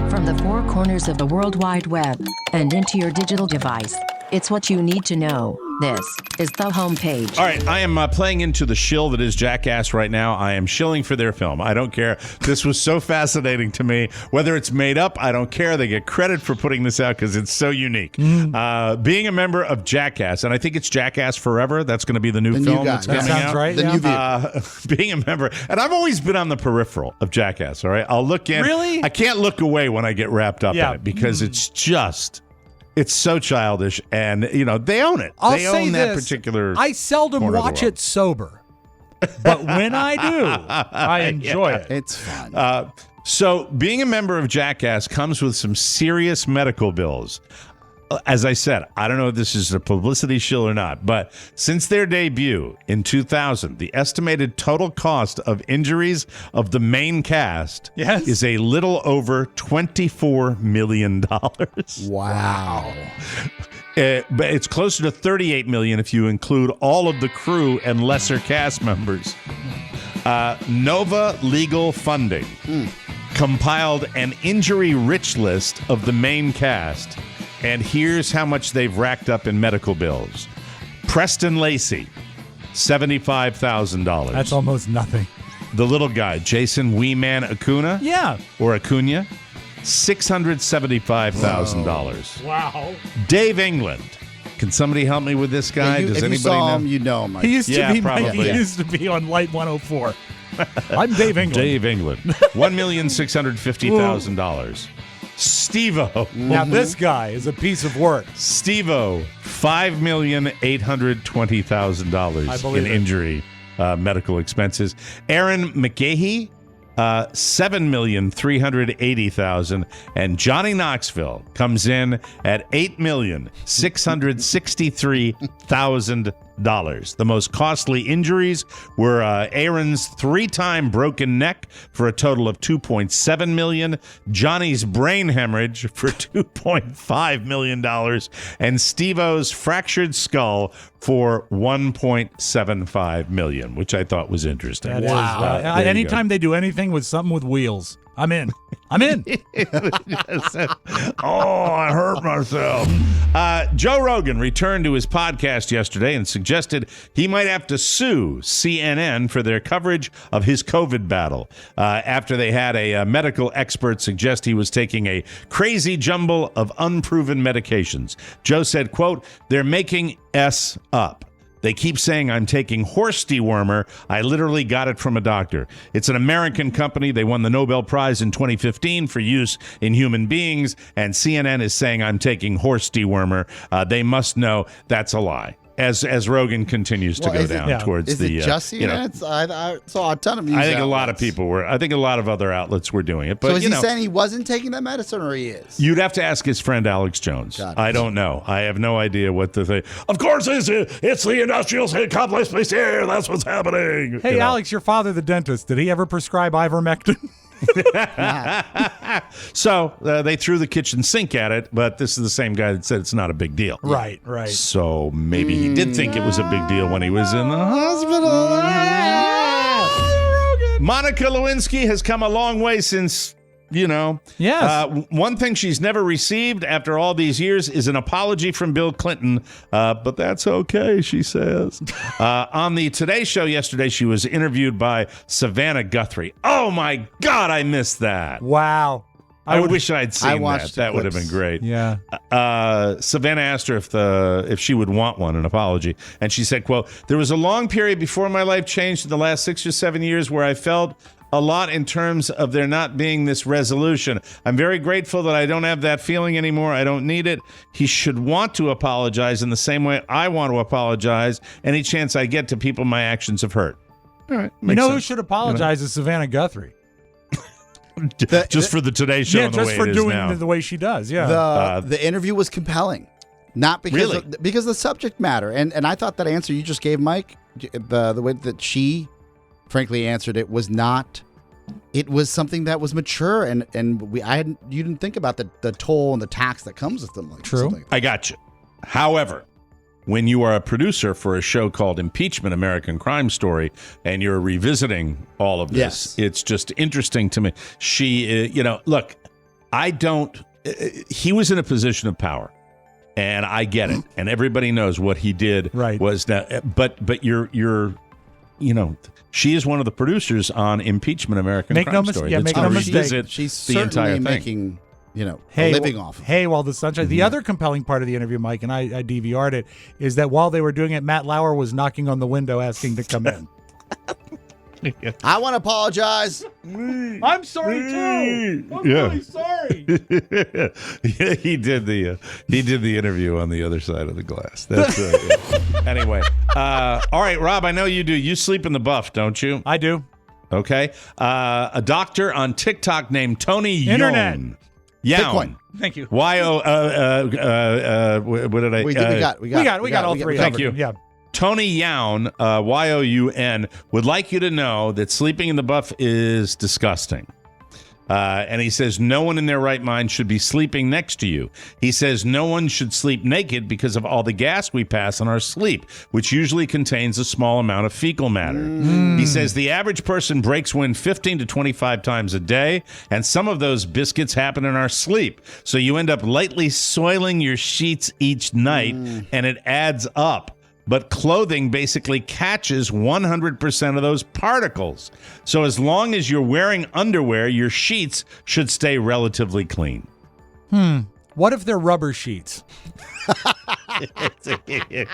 From the four corners of the World Wide Web and into your digital device, it's what you need to know. This is the homepage. All right, I am playing into the shill that is Jackass right now. I am shilling for their film. I don't care. This was so fascinating to me. Whether it's made up, I don't care. They get credit for putting this out because it's so unique. Being a member of Jackass, and I think it's Jackass Forever. That's going to be the new film that's That coming sounds out. right. The yeah. new vehicle. Being a member, and I've always been on the peripheral of Jackass. All right, I'll look in. Really? I can't look away when I get wrapped up Yeah. in it because it's just It's so childish, and they own it. I'll They say own that this, particular. I seldom corner of the watch world. it sober, but when I do, I enjoy it. It's fun. So being a member of Jackass comes with some serious medical bills. As I said, I don't know if this is a publicity shill or not, but since their debut in 2000, the estimated total cost of injuries of the main cast is a little over $24 million. Wow. But it's closer to $38 million if you include all of the crew and lesser cast members. Nova Legal Funding compiled an injury-rich list of the main cast, and here's how much they've racked up in medical bills. Preston Lacey, $75,000. That's almost nothing. The little guy, Jason Weeman Acuna? Yeah. Or Acuna? $675,000. Wow. Dave England. Can somebody help me with this guy? Does if anybody you saw know? him, you know him. He used to be probably. He used to be on Light 104. I'm Dave England. Dave England. $1,650,000. Steve-O. Now this guy is a piece of work. Steve-O, $5,820,000 I believe in it. injury medical expenses. Aaron McGahee, $7,380,000, and Johnny Knoxville comes in at $8,663,000. The most costly injuries were Aaron's 3-time broken neck for a total of $2.7 million, Johnny's brain hemorrhage for $2.5 million, and Steve-O's fractured skull for $1.75 million, which I thought was interesting. That is, there you anytime they do anything with something with wheels, I'm in. I'm in. I hurt myself. Joe Rogan returned to his podcast yesterday and suggested he might have to sue CNN for their coverage of his COVID battle after they had a medical expert suggest he was taking a crazy jumble of unproven medications. Joe said, quote, "They're making S up. They keep saying I'm taking horse dewormer. I literally got it from a doctor. It's an American company. They won the Nobel Prize in 2015 for use in human beings, and CNN is saying I'm taking horse dewormer. They must know that's a lie." As Rogan continues to go down towards is the... it just CNN? I saw a ton of news I think a lot outlets. of people were... I think a lot of other outlets were doing it. But, So is he saying he wasn't taking that medicine, or he is? You'd have to ask his friend Alex Jones. I don't know. I have no idea what the thing... Of course, it's the industrial complex place here. That's what's happening. Hey, Alex, your father, the dentist, did he ever prescribe ivermectin? So they threw the kitchen sink at it, but this is the same guy that said it's not a big deal. Right. So maybe he did think it was a big deal when he was in the hospital. Monica Lewinsky has come a long way since... Yes. One thing she's never received after all these years is an apology from Bill Clinton, but that's okay, she says. On the Today Show yesterday, she was interviewed by Savannah Guthrie. Oh, my God, I missed that. Wow. I wish I'd seen watched that. That would have clips. been great. Yeah. Savannah asked her if she would want an apology, and she said, quote, "There was a long period before my life changed in the last 6 or 7 years where I felt a lot in terms of there not being this resolution. I'm very grateful that I don't have that feeling anymore. I don't need it. He should want to apologize in the same way I want to apologize any chance I get to people my actions have hurt." All right. You know who sense. should apologize is Savannah Guthrie. Just for the Today Show and the just way for it is doing now. the way she does. Yeah. The interview was compelling, not because Really? because of the subject matter. And I thought that answer you just gave, Mike, the way that she frankly answered it was not. It was something that was mature, and you didn't think about the toll and the tax that comes with them. Like True. something. I got you. However, when you are a producer for a show called Impeachment, American Crime Story, and you're revisiting all of this, Yes. it's just interesting to me. She, look, he was in a position of power, and I get it, and everybody knows what he did was that, but you're she is one of the producers on Impeachment, American Crime Story. Make no mistake. She's the entire certainly thing. making a living off of it. Hey, while the sunshine. The other compelling part of the interview, Mike, and I DVR'd it, is that while they were doing it, Matt Lauer was knocking on the window asking to come in. I want to apologize. I'm sorry too. I'm Yeah. really sorry. Yeah, he did the interview on the other side of the glass. That's yeah. Anyway. All right, Rob, I know you do. You sleep in the buff, don't you? I do. Okay. A doctor on TikTok named Tony Internet. Young. Bitcoin. Thank you. Y-O, what did I? We got all three. Thank you. Yeah. Tony Youn, Y-O-U-N, would like you to know that sleeping in the buff is disgusting. And he says no one in their right mind should be sleeping next to you. He says no one should sleep naked because of all the gas we pass in our sleep, which usually contains a small amount of fecal matter. He says the average person breaks wind 15 to 25 times a day, and some of those biscuits happen in our sleep. So you end up lightly soiling your sheets each night, and it adds up. But clothing basically catches 100% of those particles. So as long as you're wearing underwear, your sheets should stay relatively clean. What if they're rubber sheets? You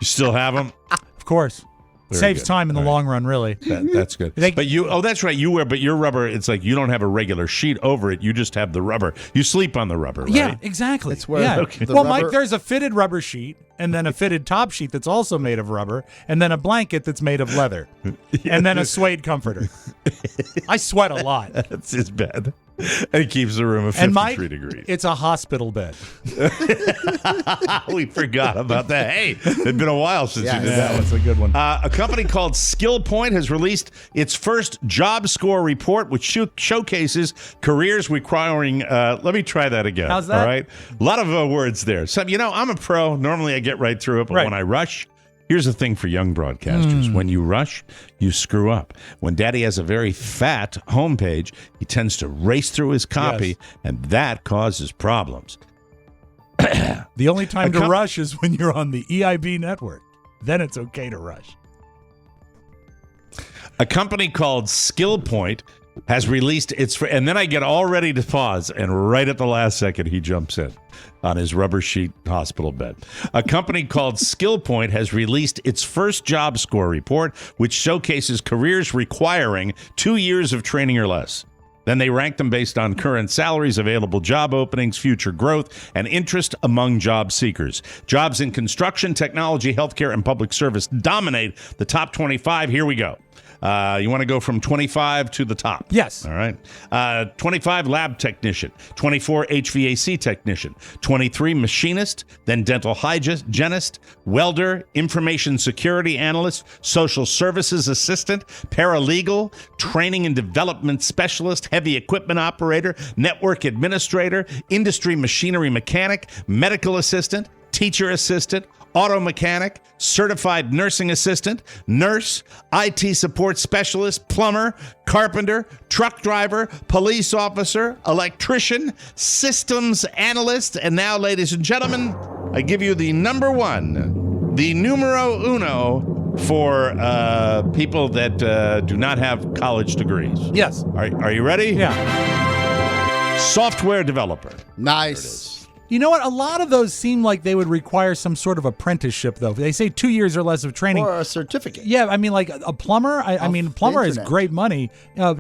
still have them? Of course. Very Saves good. time in the long run, really. That's good. But that's right. You wear, but your rubber, it's like you don't have a regular sheet over it. You just have the rubber. You sleep on the rubber, right? Yeah, exactly. It's where the well, rubber- Mike, there's a fitted rubber sheet, and then a fitted top sheet that's also made of rubber, and then a blanket that's made of leather, and then a suede comforter. I sweat a lot. That's his bed. And it keeps the room at 53 And Mike, degrees. it's a hospital bed. We forgot about that. Hey, it'd been a while since you did Yeah, that one. that's a good one. A company called Skill Point has released its first job score report, which showcases careers requiring. Let me try that again. How's that? All right, a lot of words there. So I'm a pro. Normally, I get right through it, but Right. when I rush. Here's the thing for young broadcasters. When you rush, you screw up. When Daddy has a very fat homepage, he tends to race through his copy, and that causes problems. The only time to rush is when you're on the EIB network. Then it's okay to rush. A company called Skill Point has released its, and then I get all ready to pause, and right at the last second, he jumps in on his rubber sheet hospital bed. A company called Skill Point has released its first job score report, which showcases careers requiring 2 years of training or less. Then they rank them based on current salaries, available job openings, future growth, and interest among job seekers. Jobs in construction, technology, healthcare, and public service dominate the top 25. Here we go. You want to go from 25 to the top? Yes. All right. 25 lab technician, 24 HVAC technician, 23 machinist, then dental hygienist, welder, information security analyst, social services assistant, paralegal, training and development specialist, heavy equipment operator, network administrator, industry machinery mechanic, medical assistant, teacher assistant, auto mechanic, certified nursing assistant, nurse, IT support specialist, plumber, carpenter, truck driver, police officer, electrician, systems analyst, and now, ladies and gentlemen, I give you the number one, the numero uno for people that do not have college degrees. Yes. Are you ready? Yeah. Software developer. Nice. You know what? A lot of those seem like they would require some sort of apprenticeship, though. They say 2 years or less of training. Or a certificate. Yeah, I mean, like a plumber. I mean, plumber is internet. great money.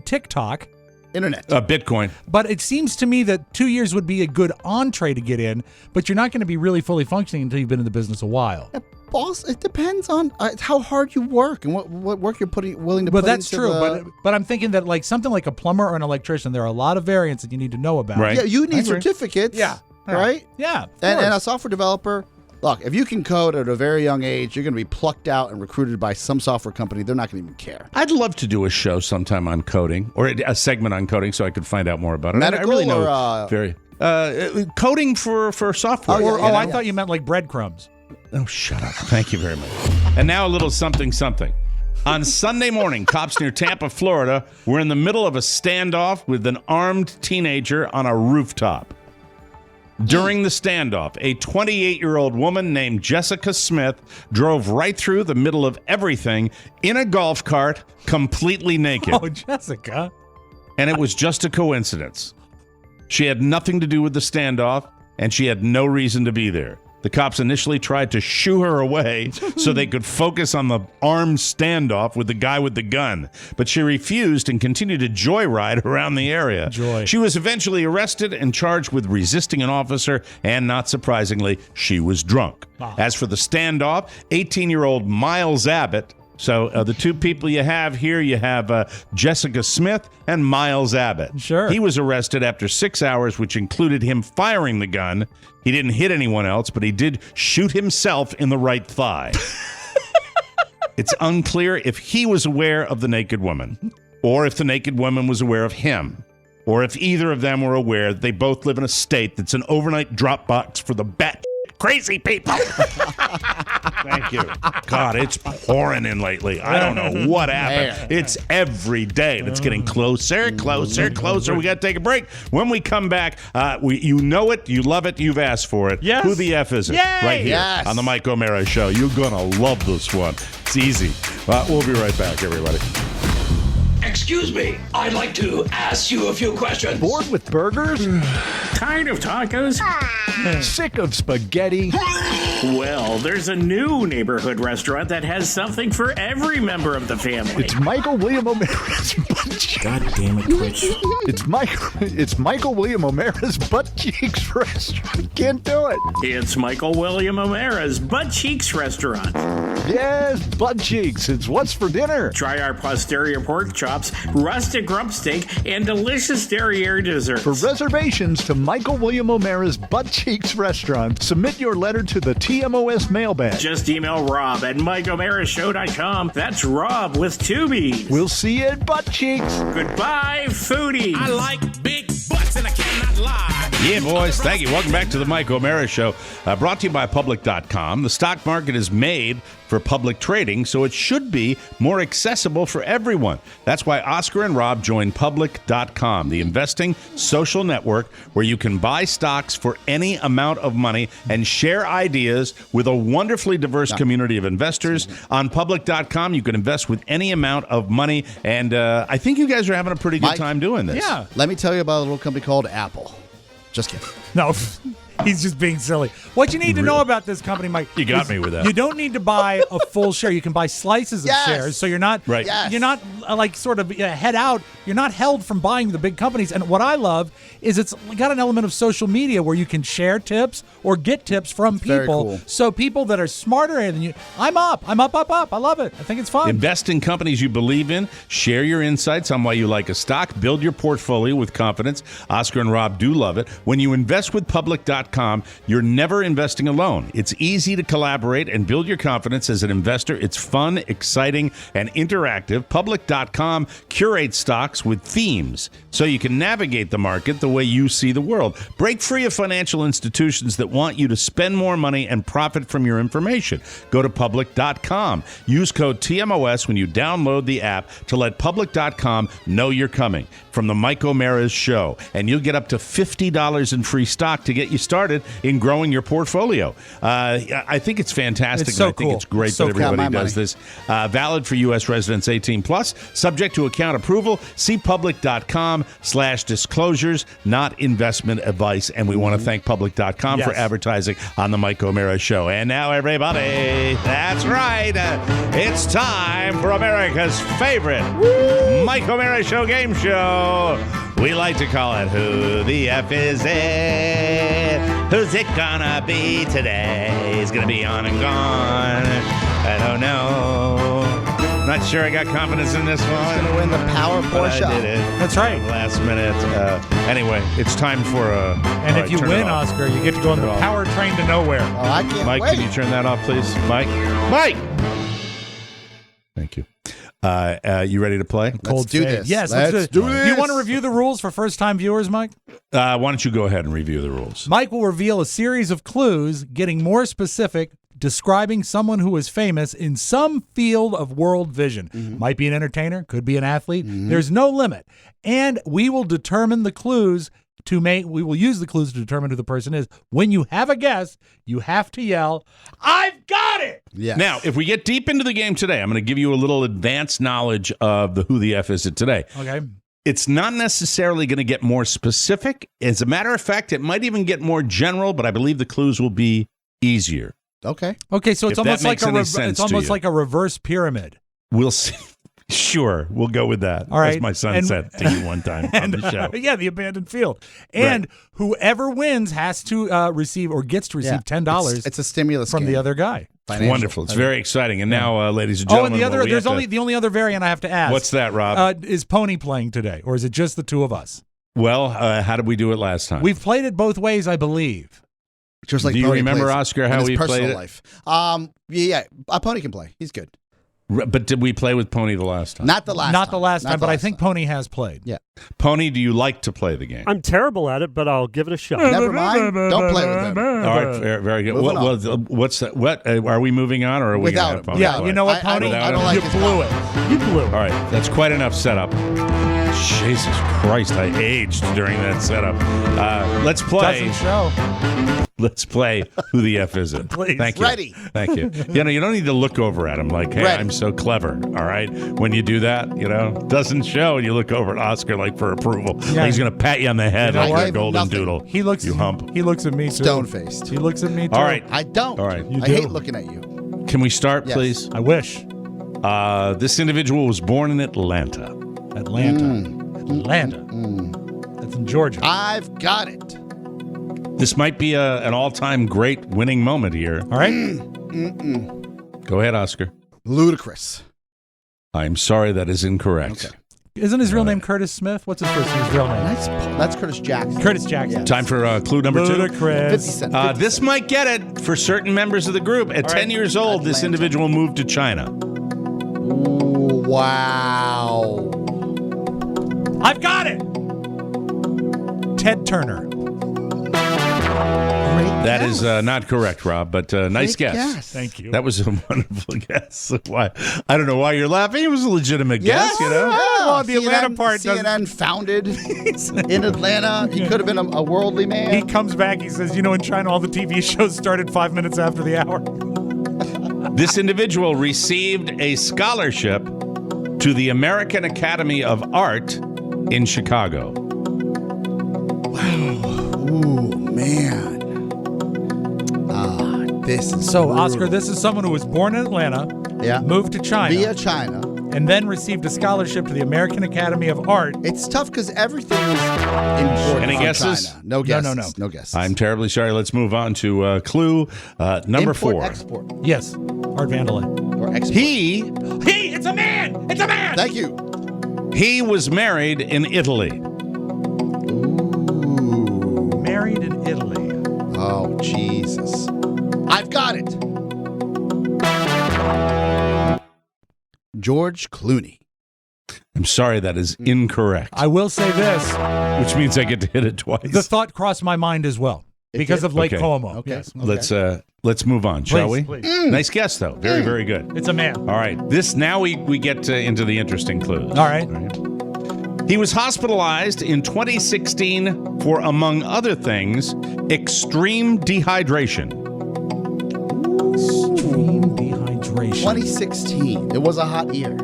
TikTok. Internet. Bitcoin. But it seems to me that 2 years would be a good entree to get in, but you're not going to be really fully functioning until you've been in the business a while. Boss, it depends on how hard you work and what work you're willing to put But that's into true. the- But I'm thinking that like something like a plumber or an electrician, there are a lot of variants that you need to know about. Right. Yeah, you I need agree. certificates. Yeah. Right? Yeah. of And a course. software developer, look, if you can code at a very young age, you're going to be plucked out and recruited by some software company. They're not going to even care. I'd love to do a show sometime on coding, or a segment on coding, so I could find out more about it. Medical I really know or, very coding for software. Oh, yeah, I thought you meant like breadcrumbs. Oh, shut up! Thank you very much. And now a little something. On Sunday morning, cops near Tampa, Florida, were in the middle of a standoff with an armed teenager on a rooftop. During the standoff, a 28-year-old woman named Jessica Smith drove right through the middle of everything in a golf cart, completely naked. Oh, Jessica. And it was just a coincidence. She had nothing to do with the standoff, and she had no reason to be there. The cops initially tried to shoo her away so they could focus on the armed standoff with the guy with the gun. But she refused and continued to joyride around the area. Joy. She was eventually arrested and charged with resisting an officer, and not surprisingly, she was drunk. Wow. As for the standoff, 18-year-old Miles Abbott. So the two people you have here, you have Jessica Smith and Miles Abbott. Sure. He was arrested after 6 hours, which included him firing the gun. He didn't hit anyone else, but he did shoot himself in the right thigh. It's unclear if he was aware of the naked woman, or if the naked woman was aware of him, or if either of them were aware that they both live in a state that's an overnight drop box for the bat crazy people. Thank you. God, it's pouring in lately. I don't know what happened. It's every day, and it's getting closer, closer, closer. We got to take a break. When we come back, you know it, you love it, you've asked for it. Yes. Who the F is it? Yay. Right here on the Mike O'Mara Show. You're going to love this one. It's easy. We'll be right back, everybody. Excuse me, I'd like to ask you a few questions. Bored with burgers? Tired of tacos? Sick of spaghetti? Well, there's a new neighborhood restaurant that has something for every member of the family. It's Michael William O'Mara's Butt Cheeks. God damn it, Twitch. It's Michael William O'Mara's Butt Cheeks restaurant. Can't do it. It's Michael William O'Mara's Butt Cheeks restaurant. Yes, Butt Cheeks. It's what's for dinner. Try our posterior pork chops, rusted grump steak, and delicious derriere desserts. For reservations to Michael William O'Mara's Butt Cheeks restaurant, submit your letter to the TMOS mailbag. Just email Rob at MikeO'MaraShow.com. That's Rob with 2 B's. We'll see you at Butt Cheeks. Goodbye, foodie. I like big butts and I cannot lie. Yeah, boys. Thank you. Welcome back to the Mike O'Mara Show. Brought to you by Public.com. The stock market is made for public trading, so it should be more accessible for everyone. That's why Oscar and Rob joined Public.com, the investing social network where you can buy stocks for any amount of money and share ideas with a wonderfully diverse community of investors. On Public.com, you can invest with any amount of money, and I think you guys are having a pretty good time doing this. Yeah. Let me tell you about a little company called Apple. Just kidding. No, he's just being silly. What you need to know about this company, Mike, You got is me with that. You don't need to buy a full share. You can buy slices of shares, so you're not you're not like sort of head out. You're not held from buying the big companies. And what I love is it's got an element of social media where you can share tips or get tips from Very people. cool. So people that are smarter than you, I'm up. I love it. I think it's fun. Invest in companies you believe in. Share your insights on why you like a stock. Build your portfolio with confidence. Oscar and Rob do love it. When you invest with Public.com, you're never investing alone. It's easy to collaborate and build your confidence as an investor. It's fun, exciting, and interactive. Public.com curates stocks with themes so you can navigate the market the way you see the world. Break free of financial institutions that want you to spend more money and profit from your information. Go to Public.com. Use code TMOS when you download the app to let Public.com know you're coming. From the Mike O'Mara's Show, and you'll get up to $50 in free stock to get you started in growing your portfolio. I think it's fantastic. It's so and I think cool. it's great So that cool. everybody My does money. this. Valid for U.S. residents 18 plus, subject to account approval. See Public.com/disclosures, not investment advice. And we want to thank Public.com for Yes. advertising on the Mike O'Mara Show. And now, everybody, that's right. It's time for America's favorite Mike O'Mara Show game show. We like to call it Who the F Is It? Who's it gonna be today? Is gonna be on and gone. I don't know. Not sure I got confidence in this one. Going to win the Power But Porsche. I did it. That's right. Last minute. Anyway, it's time for a. And if you win, Oscar, you get to go on the Turn it off. power train to nowhere. Oh, I can't Mike, wait. can you turn that off, please? Mike? Thank you. You ready to play? Let's do fade. this. Yes, Let's do this. Do you want to review the rules for first-time viewers, Mike? Why don't you go ahead and review the rules? Mike will reveal a series of clues, getting more specific, describing someone who is famous in some field of world vision. Might be an entertainer, could be an athlete. There's no limit. And we will determine the clues we will use the clues to determine who the person is. When you have a guess, you have to yell, "I've got it!" Yes. Now, if we get deep into the game today, I'm going to give you a little advanced knowledge of the Who the F Is It today. Okay. It's not necessarily going to get more specific. As a matter of fact, it might even get more general, but I believe the clues will be easier. Okay. Okay, so it's If almost that like makes any sense to you. like a reverse pyramid. We'll see. Sure, we'll go with that. All right. As my son said to you one time on the show. Yeah, the abandoned field. And whoever wins has to receive or gets to receive $10. It's a stimulus from game. the other guy. It's wonderful. It's very exciting. And now, ladies and Oh, gentlemen, and the other we there's have only to- the only other variant I have to ask. What's that, Rob? Is Pony playing today, or is it just the two of us? Well, how did we do it last time? We've played it both ways, I believe. Just like do you Pony remember, plays Oscar, in how his we personal played it? life. A Pony can play. He's good. But did we play with Pony the last time? Not the last Not time. the last Not time, the but I last think Pony has played. Yeah. Pony, do you like to play the game? I'm terrible at it, but I'll give it a shot. Never mind. Don't play with him. All right, very good. Moving What's that? What are we moving on, or are we Without gonna have him. Pony Yeah, play? you know what, Pony? I don't like you his blew it. You blew it. All right, that's quite enough setup. Jesus Christ, I aged during that setup. Let's play. Doesn't show. Let's play Who the F Is It? Please. Thank you. Ready. Thank you. You don't need to look over at him like, hey, Ready. I'm so clever. All right. When you do that, doesn't show, and you look over at Oscar like for approval. Yeah. Like he's going to pat you on the head You know like what? you're a golden Nothing. doodle. He looks. You hump. He looks at me too. Stone-faced. He looks at me too. All right. I don't. All right. You I do. hate looking at you. Can we start, Yes. please? I wish. This individual was born in Atlanta. Atlanta. That's in Georgia. I've got it. This might be an all-time great winning moment here. All right. Go ahead, Oscar. Ludicrous. I'm sorry, that is incorrect. Okay. Isn't his real name Curtis Smith? What's his real name? That's Curtis Jackson. Curtis Jackson. Yeah. Time for clue number 2. 50 Ludicrous. cents. This might get it for certain members of the group. At 10 years old, this individual moved to China. Ooh, wow. I've got it. Ted Turner. That is not correct, Rob, but nice Great guess. guess. Thank you. That was a wonderful guess. Why? I don't know why you're laughing. It was a legitimate guess, you know? Well, the Atlanta part CNN founded in Atlanta. He could have been a worldly man. He comes back. He says, in China, all the TV shows started 5 minutes after the hour. This individual received a scholarship to the American Academy of Art in Chicago. Ooh, man. This is So, brutal. Oscar, this is someone who was born in Atlanta, Yeah. moved to China, Via China. and then received a scholarship to the American Academy of Art. It's tough because everything is imported Any from guesses? China. No guesses. No. No guesses. I'm terribly sorry. Let's move on to clue number Import, 4. Export. Yes, Art Vandelay. Or export. It's a man! It's a man! Thank you. He was married in Italy. Ooh. Married in Italy. Oh, Jesus. I've got it. George Clooney. I'm sorry, that is incorrect. I will say this. Which means I get to hit it twice. The thought crossed my mind as well because of Lake Okay. Como. Okay. Yes. Let's move on, shall we? Please. Nice guess, though. Very, very good. It's a man. All right. Now we get into the interesting clues. All right. He was hospitalized in 2016 for, among other things, extreme dehydration. Extreme dehydration. 2016. It was a hot year.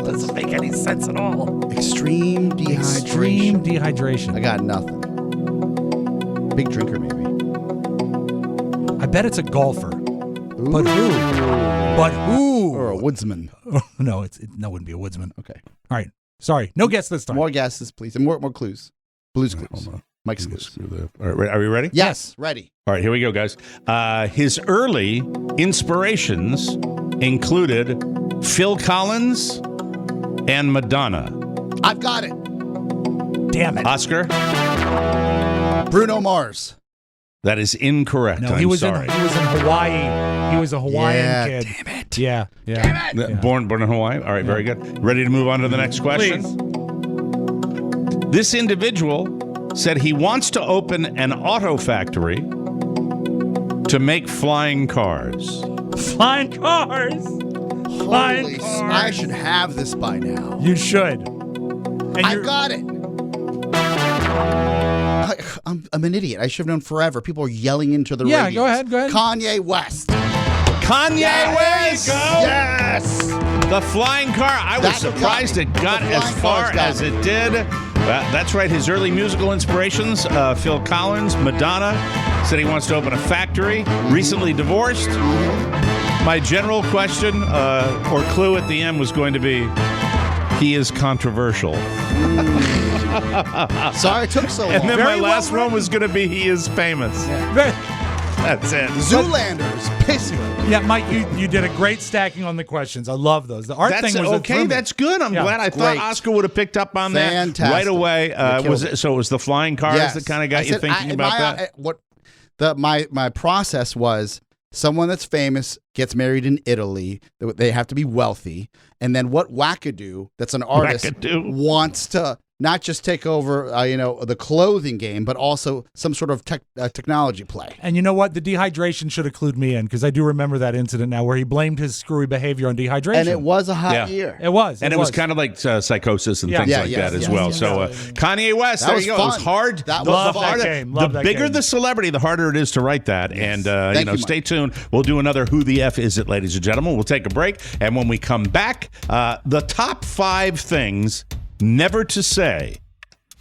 Doesn't make any sense at all. Extreme dehydration. Extreme dehydration. I got nothing. Big drinker, maybe. I bet it's a golfer. But who? But who? Or a woodsman. No, it wouldn't be a woodsman. Okay. All right. Sorry. No guess this time. More guesses, please. And more clues. Blues clues. Hold on. Mike's clues. All right, are we ready? Yes. Ready. All right, here we go, guys. His early inspirations included Phil Collins and Madonna. I've got it. Damn it. Oscar? Bruno Mars. That is incorrect. No, I'm he was sorry. in Hawaii. He was a Hawaiian Yeah, kid. damn it. Yeah. Damn it. Born in Hawaii. All right, very good. Ready to move on to the next question? Please. This individual said he wants to open an auto factory to make flying cars. Flying cars. Holy, I should have this by now. You should. And I've got it. I'm an idiot. I should have known forever. People are yelling into the Yeah, radio. go ahead. Kanye West. Kanye West! Yes. The flying car. I was That's what surprised got it me. got The as flying far cars got as me. it did. That's right. His early musical inspirations, Phil Collins, Madonna, said he wants to open a factory, recently divorced. My general question or clue at the end was going to be, he is controversial. Sorry it took so long. And then my last one was going to be, he is famous. That's it. Zoolander's basically. Yeah, Mike, you did a great stacking on the questions. I love those. The art thing was okay. That's good. I'm glad. I thought Oscar would have picked up on that right away. So it was the flying cars that kind of got you thinking about that? My process was someone that's famous gets married in Italy. They have to be wealthy, and then what wackadoo that's an artist wants to not just take over, the clothing game, but also some sort of technology play. And you know what? The dehydration should have clued me in, because I do remember that incident now where he blamed his screwy behavior on dehydration. And it was a hot year. It was. And it was kind of like psychosis and things like that as well. So Kanye West, there you go. It was hard. The bigger the celebrity, the harder it is to write that. Yes. And, stay tuned. We'll do another Who the F Is It, ladies and gentlemen. We'll take a break. And when we come back, the top 5 things never to say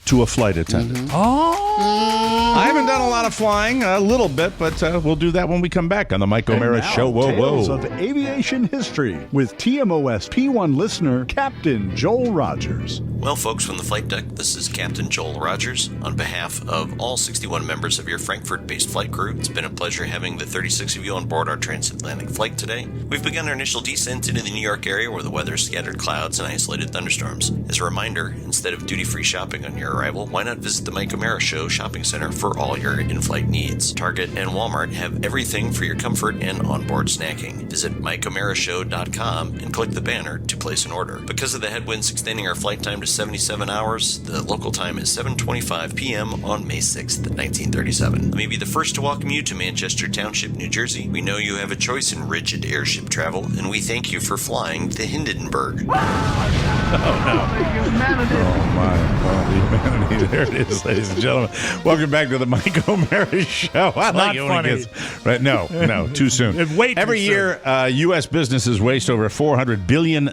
to a flight attendant. I haven't done a lot of flying, a little bit, but we'll do that when we come back on the Mike O'Mara Show. Tales of aviation history with TMOS P1 listener Captain Joel Rogers. Well, folks, from the flight deck, this is Captain Joel Rogers. On behalf of all 61 members of your Frankfurt-based flight crew, it's been a pleasure having the 36 of you on board our transatlantic flight today. We've begun our initial descent into the New York area where the weather is scattered clouds and isolated thunderstorms. As a reminder, instead of duty-free shopping on your arrival, why not visit the Mike O'Mara Show shopping center for all your in-flight needs? Target and Walmart have everything for your comfort and onboard snacking. Visit MikeO'MaraShow.com and click the banner to place an order. Because of the headwinds extending our flight time to 77 hours, the local time is 7:25 p.m. on May 6th, 1937. Let me be the first to welcome you to Manchester Township, New Jersey. We know you have a choice in rigid airship travel, and we thank you for flying to Hindenburg. Humanity. There it is, ladies and gentlemen. Welcome back to the Mike O'Mara Show. I like it when it gets right. No, too soon. Every year, U.S. businesses waste over $400 billion.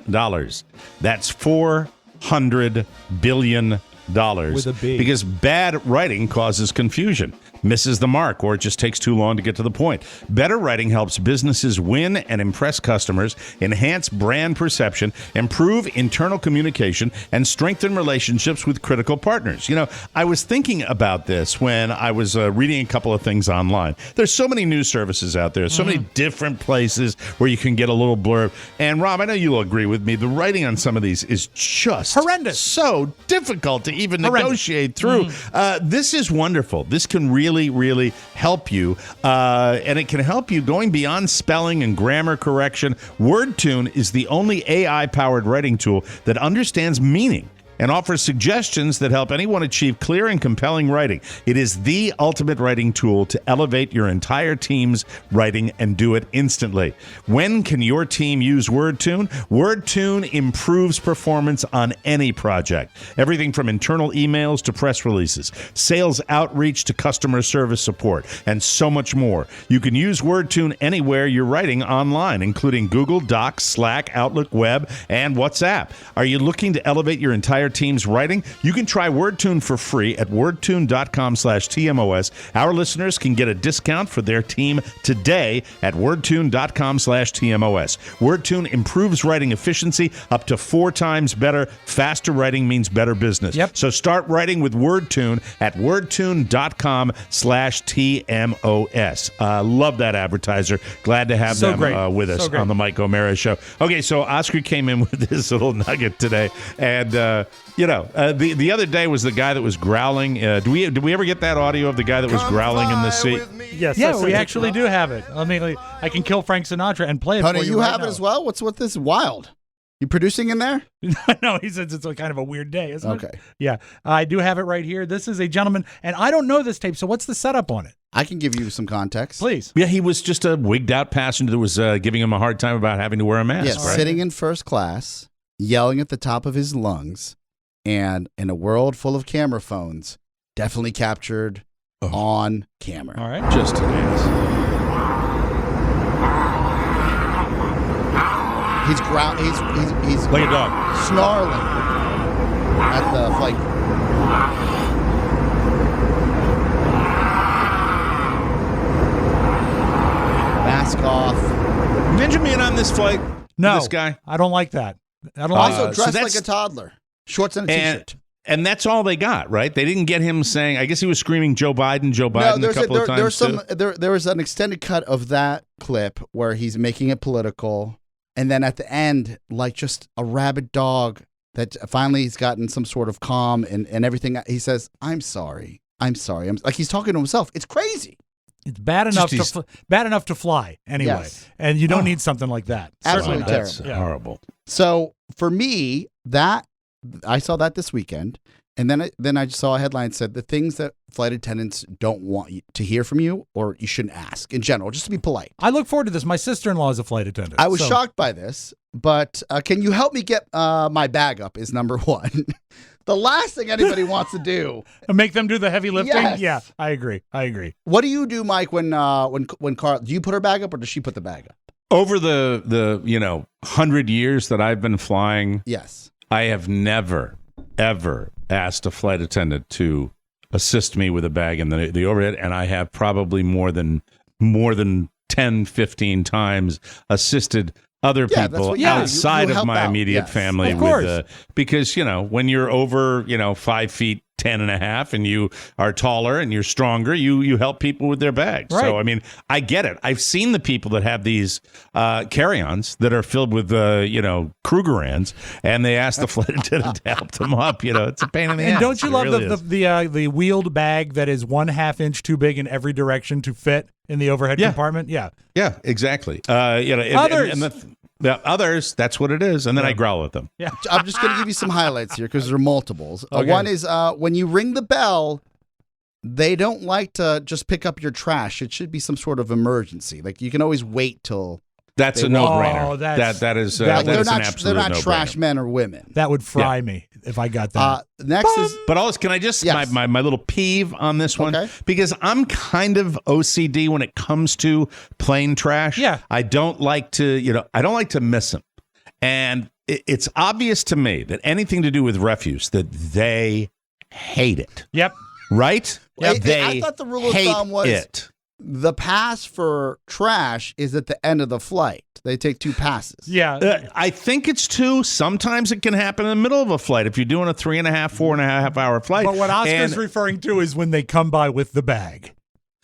That's $400 billion. With a B. Because bad writing causes confusion, misses the mark, or it just takes too long to get to the point. Better writing helps businesses win and impress customers, enhance brand perception, improve internal communication, and strengthen relationships with critical partners. I was thinking about this when I was reading a couple of things online. There's so many news services out there, so many different places where you can get a little blurb. And Rob, I know you'll agree with me, the writing on some of these is just horrendous. So difficult to even negotiate through. This is wonderful. This can really help you, and it can help you going beyond spelling and grammar correction. WordTune is the only AI-powered writing tool that understands meaning and offers suggestions that help anyone achieve clear and compelling writing. It is the ultimate writing tool to elevate your entire team's writing and do it instantly. When can your team use WordTune? WordTune improves performance on any project. Everything from internal emails to press releases, sales outreach to customer service support, and so much more. You can use WordTune anywhere you're writing online, including Google Docs, Slack, Outlook Web, and WhatsApp. Are you looking to elevate your entire team's writing? You can try WordTune for free at wordtune.com/TMOS. Our listeners can get a discount for their team today at wordtune.com/TMOS. WordTune improves writing efficiency up to 4 times better. Faster writing means better business. So start writing with WordTune at wordtune.com/TMOS. Love that advertiser. Glad to have them with us on the Mike O'Mara Show. Okay, so Oscar came in with this little nugget today, and the other day was the guy that was growling. Did we ever get that audio of the guy that was growling in the seat? Yes. Yeah, we actually do have it. I mean, I can kill Frank Sinatra and play it Honey, for you. You have it as well? What's with this wild? You producing in there? No, he says it's kind of a weird day, isn't it? Okay. Yeah, I do have it right here. This is a gentleman, and I don't know this tape, so what's the setup on it? I can give you some context. Please. Yeah, he was just a wigged-out passenger that was giving him a hard time about having to wear a mask. Yes, sitting in first class, yelling at the top of his lungs, and in a world full of camera phones, definitely captured on camera. All right. Just to dance. He's like a dog, snarling at the flight. Mask off. Benjamin on this flight? No, This guy? I don't like that. I don't like Also that. dressed that's- like a toddler. Shorts and a t-shirt. And that's all they got, right? They didn't get him saying, I guess he was screaming Joe Biden a couple of times. There was an extended cut of that clip where he's making it political. And then at the end, like just a rabid dog that finally he's gotten some sort of calm and everything. He says, I'm sorry. I'm like he's talking to himself. It's crazy. It's bad enough bad enough to fly anyway, Yes. and you don't need something like that. Absolutely Certainly not. That's terrible. horrible. So for me, that I saw that this weekend, and then I just saw a headline that said the things that flight attendants don't want you to hear from you, or you shouldn't ask in general, just to be polite. I look forward to this. My sister-in-law is a flight attendant. I was so- shocked by this, but can you help me get my bag up? Is number one. The last thing anybody wants to do. Make them do the heavy lifting. Yes. Yeah, I agree. What do you do, Mike? When Carl, do you put her bag up, or does she put the bag up? Over the 100 years that I've been flying, Yes. I have never, ever asked a flight attendant to assist me with a bag in the overhead, and I have probably more than 10, 15 times assisted other Yeah, that's people what you do. outside You of help my out. immediate Yes. family Of course. with because when you're over 5 feet 10 and a half and you are taller and you're stronger, you help people with their bags. Right. So I mean, I get it. I've seen the people that have these carry-ons that are filled with Krugerrands, and they ask the flight attendant to help them up. It's a pain in the ass. And don't you It love really is. the wheeled bag that is 1/2 inch too big in every direction to fit in the overhead compartment? Yeah. Yeah, exactly. Others. And the others, that's what it is. And then I growl at them. Yeah. I'm just going to give you some highlights here because there are multiples. Okay. One is when you ring the bell, they don't like to just pick up your trash. It should be some sort of emergency. Like you can always wait till. That's They a won't. no-brainer. Oh, that's- that is that- that They're is an not. absolute They're not no-brainer. trash men or women. That would fry me if I got that. Next is But also, can I just Yes. my little peeve on this one? Okay. Because I'm kind of OCD when it comes to plane trash. Yeah. I don't like to I don't like to miss them, and it's obvious to me that anything to do with refuse that they hate it. Yep. Right? They I thought the rule of hate thumb was it. the pass for trash is at the end of the flight. They take 2 passes. Yeah. I think it's 2. Sometimes it can happen in the middle of a flight if you're doing a 3.5, 4.5 hour flight. But what Oscar's And- referring to is when they come by with the bag.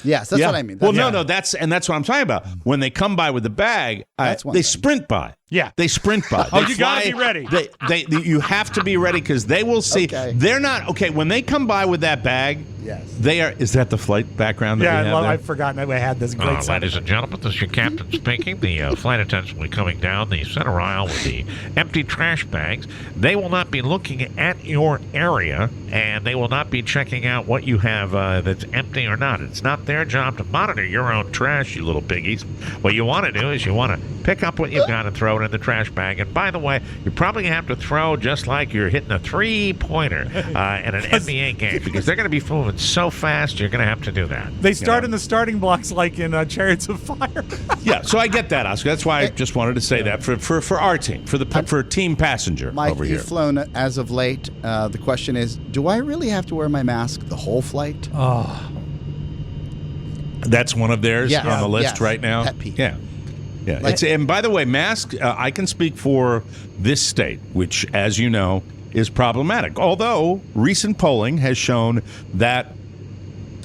Yes, that's Yeah. what I mean. Well, That's- no, that's what I'm talking about. When they come by with the bag, That's one they thing. sprint by. Yeah. They sprint by. Oh, They you gotta fly- be ready. You have to be ready because they will see. Okay. They're not okay when they come by with that bag. Yes. They are. Is that the flight background? That Yeah, we have there? I've forgotten I had this great sound. Ladies and gentlemen, this is your captain speaking. The flight attendants will be coming down the center aisle with the empty trash bags. They will not be looking at your area, and they will not be checking out what you have that's empty or not. It's not their job to monitor your own trash, you little piggies. What you want to do is you want to pick up what you've got and throw it in the trash bag. And by the way, you probably have to throw just like you're hitting a three-pointer in an NBA game because they're going to be moving so fast, you're going to have to do that. They start in the starting blocks like in Chariots of Fire. Yeah, so I get that, Oscar. That's why I just wanted to say that for our team, for Team Passenger Mike, over here. you've flown as of late. The question is, do I really have to wear my mask the whole flight? Oh. That's one of theirs Yes. on the list Yes. right now. Pet peeve. Yeah. Yeah. Like- And by the way, mask, I can speak for this state, which, as you know, is problematic. Although recent polling has shown that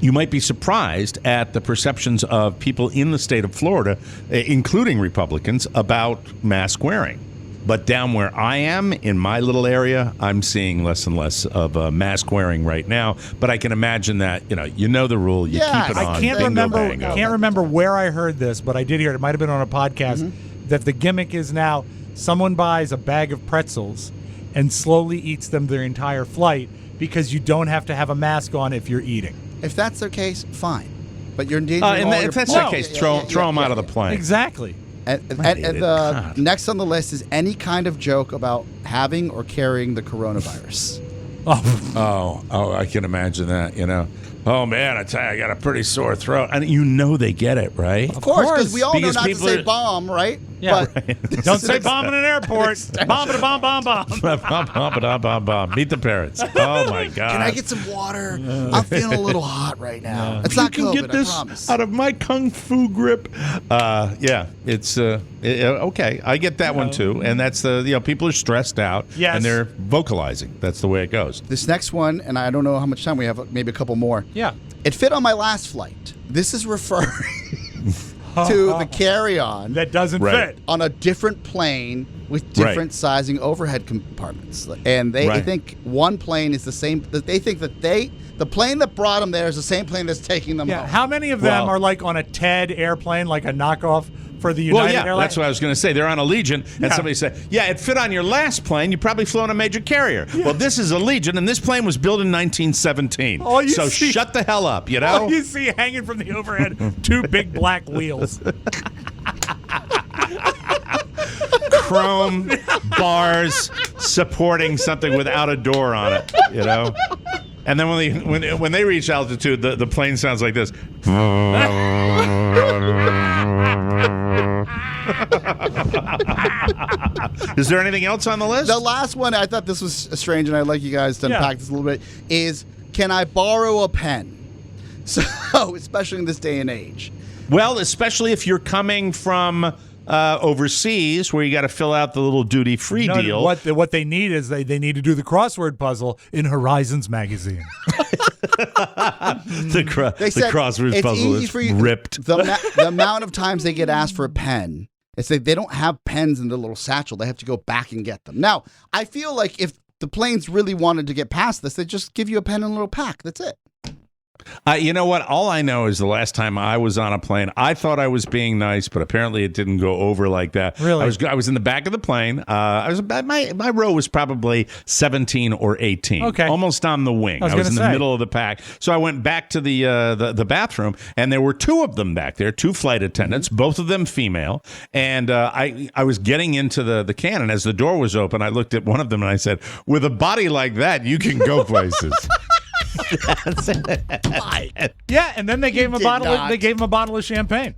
you might be surprised at the perceptions of people in the state of Florida, including Republicans, about mask wearing. But down where I am, in my little area, I'm seeing less and less of mask wearing right now. But I can imagine that, you know the rule. You keep it on. I can't bingo, remember. bango. Can't remember where I heard this, but I did hear it. It might have been on a podcast that the gimmick is now someone buys a bag of pretzels and slowly eats them their entire flight because you don't have to have a mask on if you're eating. If that's the case, fine. But you're endangering all your if that's planes. the case, throw them out of the plane. Exactly. And the next on the list is any kind of joke about having or carrying the coronavirus. Oh, I can imagine that. Oh, man, I tell you, I got a pretty sore throat. And you know they get it, right? Of course, because we all know not to people say are- bomb, right? Yeah. But Don't say bomb in an airport. Bomb, bomb, bomb, bomb. Bomb. Meet the parents. Oh, my God. Can I get some water? I'm feeling a little hot right now. It's not you can COVID, get this I promise. out of my kung fu grip. Yeah, it's okay. I get that one too, and that's people are stressed out, Yes. and they're vocalizing. That's the way it goes. This next one, and I don't know how much time we have, maybe a couple more. Yeah. It fit on my last flight. This is referring to the carry-on that doesn't Right. fit on a different plane with different sizing overhead compartments. And they think one plane is the same. They think that the plane that brought them there is the same plane that's taking them Yeah. home. How many of them are like on a TED airplane, like a knockoff for the United Airlines? That's what I was going to say. They're on Allegiant, and somebody said, "Yeah, it fit on your last plane. You probably flew on a major carrier." Yeah. Well, this is Allegiant, and this plane was built in 1917. So shut the hell up, you know. All you see hanging from the overhead, two big black wheels. Chrome bars supporting something without a door on it, you know. And then when they reach altitude, the plane sounds like this. Is there anything else on the list? The last one, I thought this was strange, and I'd like you guys to unpack this a little bit, is can I borrow a pen? So, especially in this day and age. Well, especially if you're coming from overseas where you got to fill out the little duty-free deal. What they need is they need to do the crossword puzzle in Horizons magazine. They the crossword it's puzzle easy is for you, ripped. The amount of times they get asked for a pen, it's like they don't have pens in their little satchel. They have to go back and get them. Now, I feel like if the planes really wanted to get past this, they'd just give you a pen in a little pack. That's it. You know what? All I know is the last time I was on a plane, I thought I was being nice, but apparently it didn't go over like that. Really? I was in the back of the plane. My row was probably 17 or 18. Okay. Almost on the wing. I was in the middle of the pack. So I went back to the bathroom, and there were two of them back there, two flight attendants, both of them female. And I was getting into the cannon. As the door was open, I looked at one of them and I said, "With a body like that, you can go places." Yeah, and then they gave him a bottle. They gave him a bottle of champagne.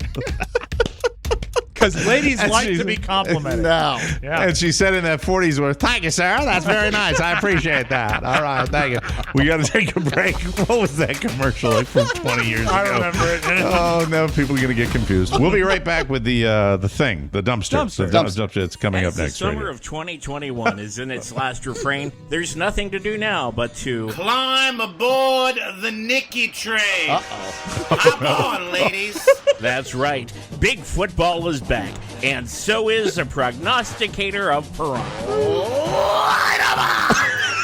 Because ladies like to be complimented. No. Yeah. And she said in that 40s voice, "Thank you, sir. That's very nice. I appreciate that. All right, thank you." We got to take a break. What was that commercial like from 20 years ago? I remember it. Oh, no, people are going to get confused. We'll be right back with the thing, the dumpster. Dumpster. The dumpster that's coming up As next. the summer Radio. of 2021 is in its last refrain, there's nothing to do now but to Climb aboard the Nicky train. Uh-oh. Hop on, ladies. That's right. Big football is back, and so is a prognosticator of piranha.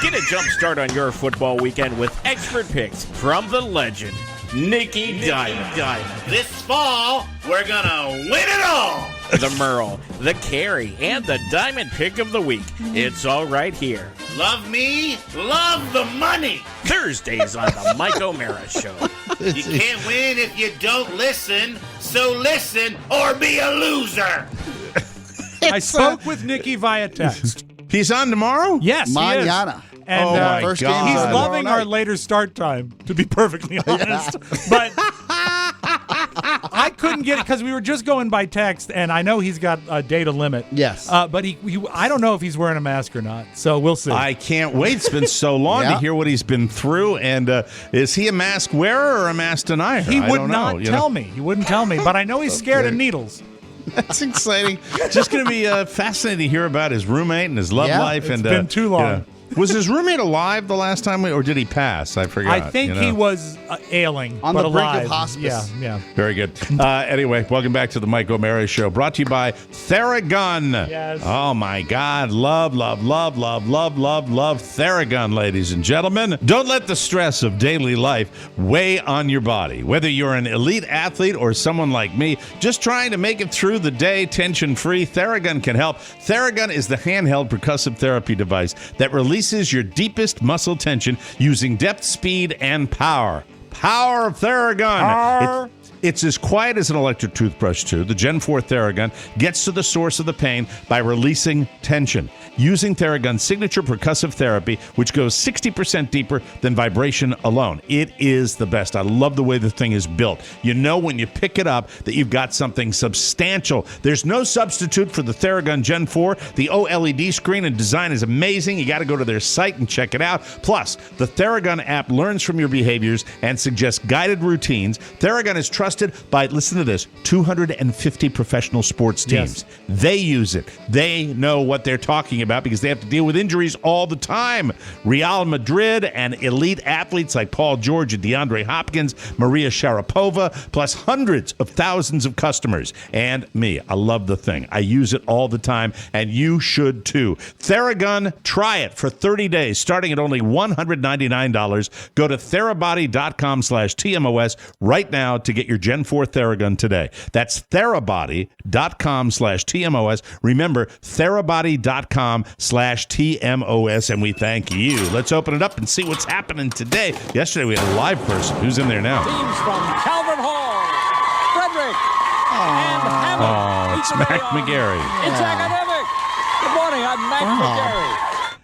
Get a jump start on your football weekend with expert picks from the legend, Nicky Diamond. This fall, we're gonna win it all. The Merle, the Carry, and the Diamond Pick of the Week. It's all right here. Love me, love the money. Thursdays on the Mike O'Mara Show. You can't win if you don't listen, so listen or be a loser. I spoke with Nicky via text. He's on tomorrow? Yes, he is. Mañana. And Oh, my first God. game's he's tomorrow loving night. our later start time, to be perfectly honest. But I couldn't get it because we were just going by text, and I know he's got a data limit. Yes. But I don't know if he's wearing a mask or not, so we'll see. I can't wait. It's been so long to hear what he's been through. And is he a mask wearer or a mask denier? He I would don't not know, tell me. He wouldn't tell me, but I know he's scared of needles. That's exciting. Just going to be fascinating to hear about his roommate and his love life. It's and been too long. Was his roommate alive the last time, or did he pass? I forgot. I think he was ailing, On but the brink alive. of hospice. Yeah. Very good. Anyway, welcome back to the Mike O'Mara Show, brought to you by Theragun. Yes. Oh, my God. Love Theragun, ladies and gentlemen. Don't let the stress of daily life weigh on your body. Whether you're an elite athlete or someone like me, just trying to make it through the day tension-free, Theragun can help. Theragun is the handheld percussive therapy device that releases your deepest muscle tension using depth, speed, and power. Power of Theragun. It's as quiet as an electric toothbrush, too. The Gen 4 Theragun gets to the source of the pain by releasing tension. Using Theragun's signature percussive therapy, which goes 60% deeper than vibration alone. It is the best. I love the way the thing is built. You know when you pick it up that you've got something substantial. There's no substitute for the Theragun Gen 4. The OLED screen and design is amazing. You got to go to their site and check it out. Plus, the Theragun app learns from your behaviors and suggests guided routines. Theragun is trusted by, listen to this, 250 professional sports teams. Yes. They use it. They know what they're talking about because they have to deal with injuries all the time. Real Madrid and elite athletes like Paul George and DeAndre Hopkins, Maria Sharapova, plus hundreds of thousands of customers. And me, I love the thing. I use it all the time, and you should too. Theragun, try it for 30 days, starting at only $199. Go to therabody.com/TMOS right now to get your Gen 4 Theragun today. That's therabody.com/TMOS. Remember, therabody.com/TMOS, and we thank you. Let's open it up and see what's happening today. Yesterday we had a live person. Who's in there now? Teams from Calvert Hall, Frederick, and Hammond. Oh, it's Mac McGarry. It's academic. Good morning, I'm Mac McGarry.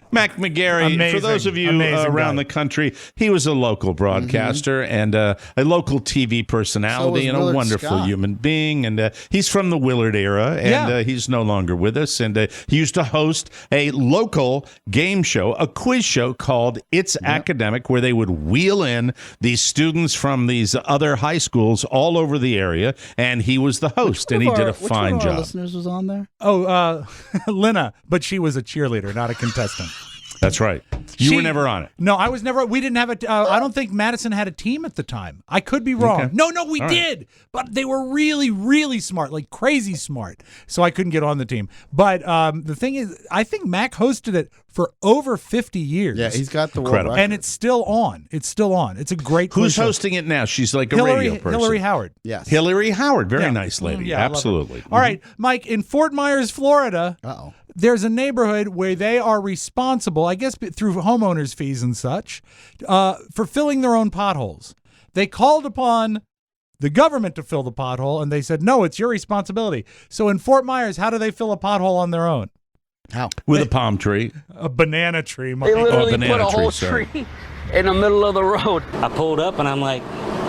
Mac McGarry, Amazing. for those of you Amazing around guy. the country, he was a local broadcaster and a local TV personality So and was a Willard wonderful Scott. human being. And he's from the Willard era, and he's no longer with us. And he used to host a local game show, a quiz show called It's Academic, where they would wheel in these students from these other high schools all over the area, and he was the host, and he did a Which fine one of our job. listeners was on there? Oh, Lena, but she was a cheerleader, not a contestant. That's right. You were never on it. No, I was never. We didn't have a. I don't think Madison had a team at the time. I could be wrong. Okay. No, we All right. did. But they were really, really smart, like crazy smart. So I couldn't get on the team. But the thing is, I think Mac hosted it for over 50 years. Yeah, he's got the world Incredible. record. And it's still on. It's still on. It's a great quiz Who's show. hosting it now? She's like a radio person. Hillary Howard. Yes. Hillary Howard. Very Yeah. nice lady. Yeah, I love her. Absolutely. All right, Mike, in Fort Myers, Florida, Uh-oh. there's a neighborhood where they are responsible, I guess through homeowners fees and such, for filling their own potholes. They called upon the government to fill the pothole, and they said, no, it's your responsibility. So in Fort Myers, how do they fill a pothole on their own? How? With a palm tree. A banana tree. They literally banana put a whole sorry. tree in the middle of the road. I pulled up and I'm like,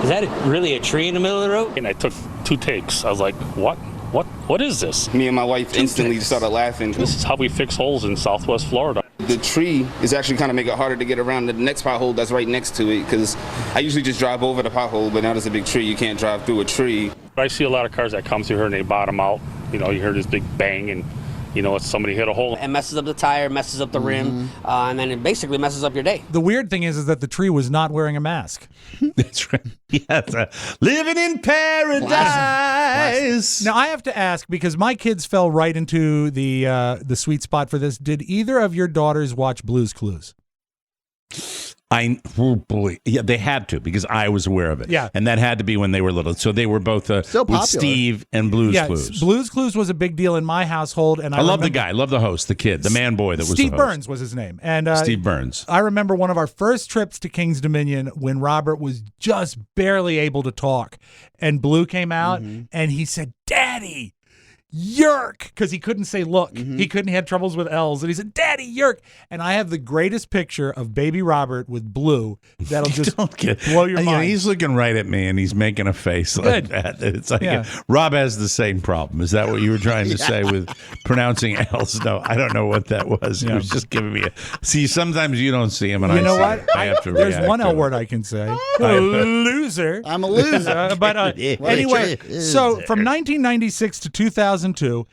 is that really a tree in the middle of the road? And I took 2 takes. I was like, what is this? Me and my wife instantly started laughing. This is how we fix holes in Southwest Florida. The tree is actually kind of make it harder to get around the next pothole that's right next to it, because I usually just drive over the pothole, but now there's a big tree. You can't drive through a tree. I see a lot of cars that come through here and they bottom out. You know, you hear this big bang and, you know, it's somebody hit a hole. It messes up the tire, messes up the rim, and then it basically messes up your day. The weird thing is that the tree was not wearing a mask. That's right. Yes. Living in paradise. Now, I have to ask, because my kids fell right into the sweet spot for this. Did either of your daughters watch Blue's Clues? Oh boy, yeah, they had to because I was aware of it. Yeah, and that had to be when they were little. So they were both with Steve and Blue's Clues. Blue's Clues was a big deal in my household, and I love the guy, love the host, the kid, the man boy that was Steve the host. Burns was his name, and Steve Burns. I remember one of our first trips to King's Dominion when Robert was just barely able to talk, and Blue came out and he said, "Daddy, yerk," because he couldn't say look. He had troubles with L's, and he said, "Daddy, yerk." And I have the greatest picture of baby Robert with Blue that'll just blow your mind. He's looking right at me and he's making a face like that. It's like Rob has the same problem. Is that what you were trying to say with pronouncing L's? No, I don't know what that was. He was just giving me a see. Sometimes you don't see him, and you know what? I have to. There's react one to L it. word I can say. Loser. I'm a loser. But anyway, so from 1996 to 2002,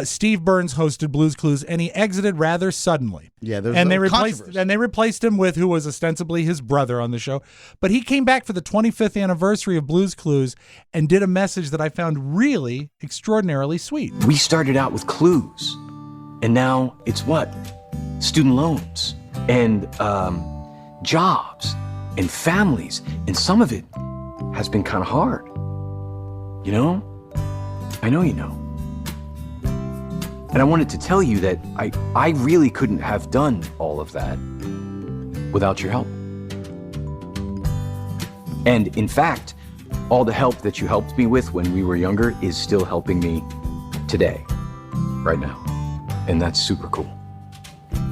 Steve Burns hosted Blue's Clues, and he exited rather suddenly. Yeah, there's and a they replaced controversy. and they replaced him with who was ostensibly his brother on the show. But he came back for the 25th anniversary of Blue's Clues and did a message that I found really extraordinarily sweet. We started out with clues, and now it's what? Student loans and jobs and families, and some of it has been kind of hard. You know? I know you know. And I wanted to tell you that I really couldn't have done all of that without your help. And in fact, all the help that you helped me with when we were younger is still helping me today, right now. And that's super cool.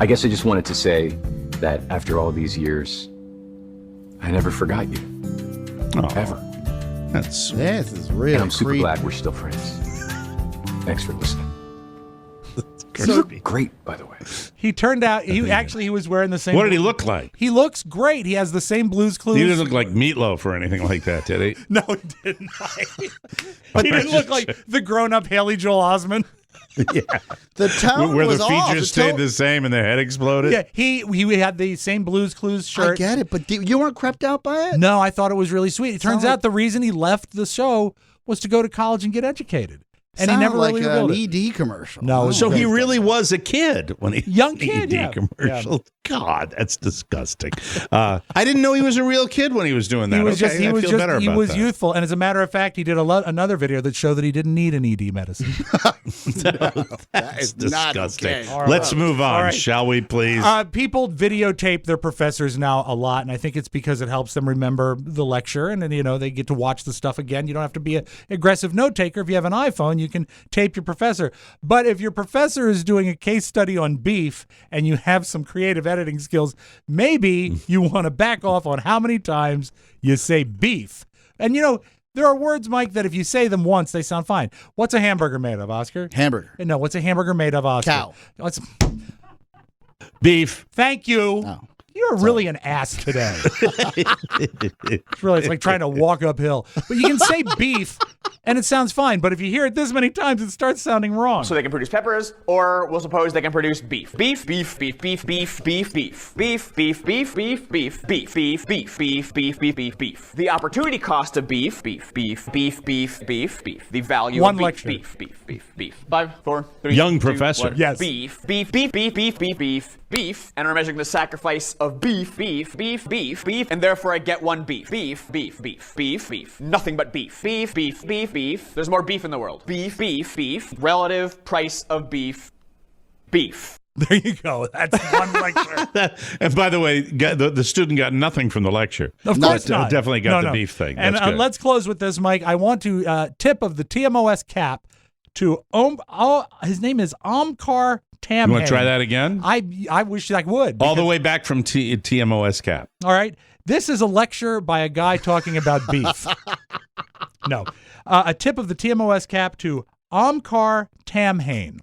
I guess I just wanted to say that after all these years, I never forgot you. Ever. That's This is really And I'm super creepy. glad we're still friends. Thanks for listening. You So- look great, by the way. He turned out he was wearing the same. What did he look like? He looks great. He has the same Blues Clues. He didn't look like Meatloaf or anything like that, did he? No, he didn't. He didn't look like the grown-up Haley Joel Osment. Yeah. The tone Where was the off. features The tone- stayed the same and the head exploded? Yeah, he had the same Blues Clues shirt. I get it, but you weren't crept out by it? No, I thought it was really sweet. It turns out the reason he left the show was to go to college and get educated. And he never like really revealed an it. ED commercial. No, So he really was a kid when he young kid, ED yeah. commercial. God, that's disgusting. I didn't know he was a real kid when he was doing that. He was Okay, I feel better he about was that. youthful, and as a matter of fact, he did another video that showed that he didn't need an ED medicine. That's is not disgusting. okay. All right. Let's move on, All right. shall we, please? People videotape their professors now a lot, and I think it's because it helps them remember the lecture, and then they get to watch the stuff again. You don't have to be an aggressive note taker. If you have an iPhone, you can tape your professor. But if your professor is doing a case study on beef and you have some creative editing skills, maybe you want to back off on how many times you say beef. And there are words, Mike, that if you say them once, they sound fine. What's a hamburger made of, Oscar? Hamburger. No, what's a hamburger made of, Oscar? Cow. What's Beef. Thank you. Oh. You're really an ass today. It's like trying to walk uphill. But you can say beef, and it sounds fine. But if you hear it this many times, it starts sounding wrong. So they can produce peppers, or we'll suppose they can produce beef. Beef, beef, beef, beef, beef, beef, beef, beef, beef, beef, beef, beef, beef, beef, beef, beef, beef, beef, beef, beef. The opportunity cost of beef, beef, beef, beef, beef, beef, beef. The value One of beef, lecture. beef, beef, beef, beef. 5, 4, 3, Young 2, professor. 1. Yes. Beef, beef, beef, beef, beef, beef, beef, beef. And we're measuring the sacrifice of beef, beef, beef, beef, beef, and therefore I get one beef. Beef, beef, beef, beef, beef. Nothing but beef. Beef, beef, beef, beef. There's more beef in the world. Beef, beef, beef. Relative price of beef. Beef. There you go. That's one lecture. And by the way, the student got nothing from the lecture. Of course But, not. Definitely got No. the beef thing. And That's good. let's close with this, Mike. I want to tip of the TMOS cap to his name is Omkar Tamhain. You want to try that again? I wish I would. All the way back from TMOS cap. All right. This is a lecture by a guy talking about beef. No. A tip of the TMOS cap to Omkar Tamhain,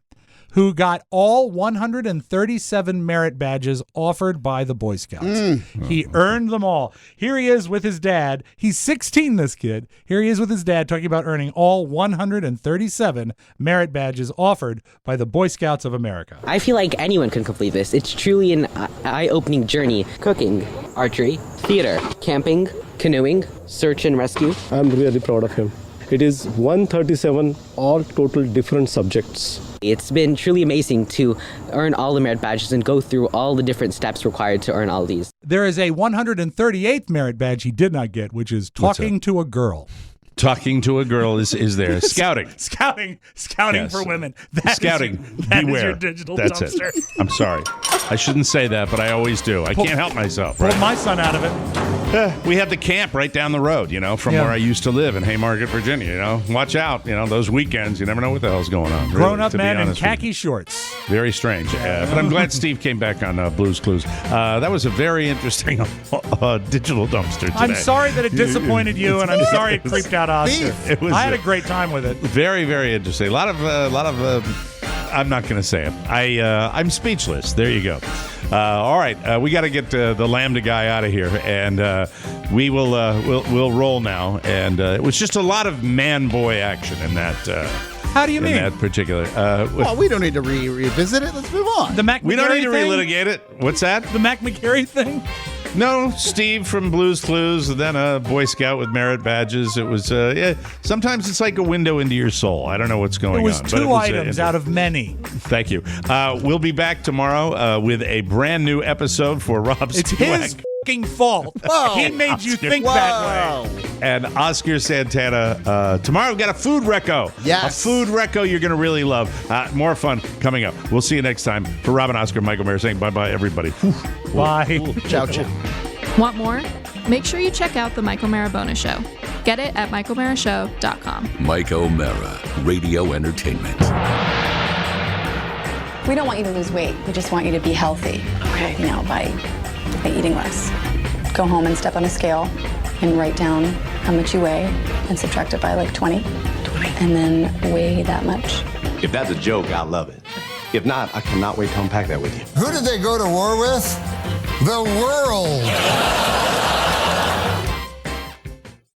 who got all 137 merit badges offered by the Boy Scouts. He earned them all. Here he is with his dad. He's 16, this kid. Here he is with his dad talking about earning all 137 merit badges offered by the Boy Scouts of America. I feel like anyone can complete this. It's truly an eye-opening journey. Cooking, archery, theater, camping, canoeing, search and rescue. I'm really proud of him. It is 137 all total different subjects. It's been truly amazing to earn all the merit badges and go through all the different steps required to earn all these. There is a 138th merit badge he did not get, which is talking to a girl. Talking to a girl is there. Scouting. Scouting Yes. for women. That Scouting. That Beware. is your digital That's dumpster. it. I'm sorry. I shouldn't say that, but I always do. I can't help myself. Pulled Right? my son out of it. We have the camp right down the road, from Yeah. where I used to live in Haymarket, Virginia. Watch out. Those weekends, you never know what the hell's going on. Grown-up to be men in honest with you. khaki shorts. Very strange. But I'm glad Steve came back on Blues Clues. That was a very interesting digital dumpster today. I'm sorry that it disappointed you, and I'm sorry it creeped out Oscar. I had a great time with it. Very, very interesting. A lot of. I'm not going to say it. I'm speechless. There you go. All right, we got to get the Lambda guy out of here, and we'll roll now. And it was just a lot of man-boy action in that. How do you mean? In that particular. Well, we don't need to revisit it. Let's move on. The Mac we don't need to thing? relitigate it. What's that? The Mac McGarry thing? No, Steve from Blues Clues, then a Boy Scout with merit badges. It was, sometimes it's like a window into your soul. I don't know what's going on. It was but two items out of many. Thank you. We'll be back tomorrow with a brand new episode for Rob It's Spivak. his fucking fault. He made you think that way. And Oscar Santana. Tomorrow we've got a food reco. Yes. A food reco you're going to really love. More fun coming up. We'll see you next time. For Rob and Oscar, Michael Mayer saying bye-bye, everybody. Bye. Ciao, ciao. Want more? Make sure you check out The Mike O'Mara Bonus Show. Get it at MikeO'MaraShow.com. Mike O'Mara, radio entertainment. We don't want you to lose weight. We just want you to be healthy. Okay. You know, by eating less. Go home and step on a scale and write down how much you weigh and subtract it by like 20. And then weigh that much. If that's a joke, I love it. If not, I cannot wait to unpack that with you. Who did they go to war with? The world.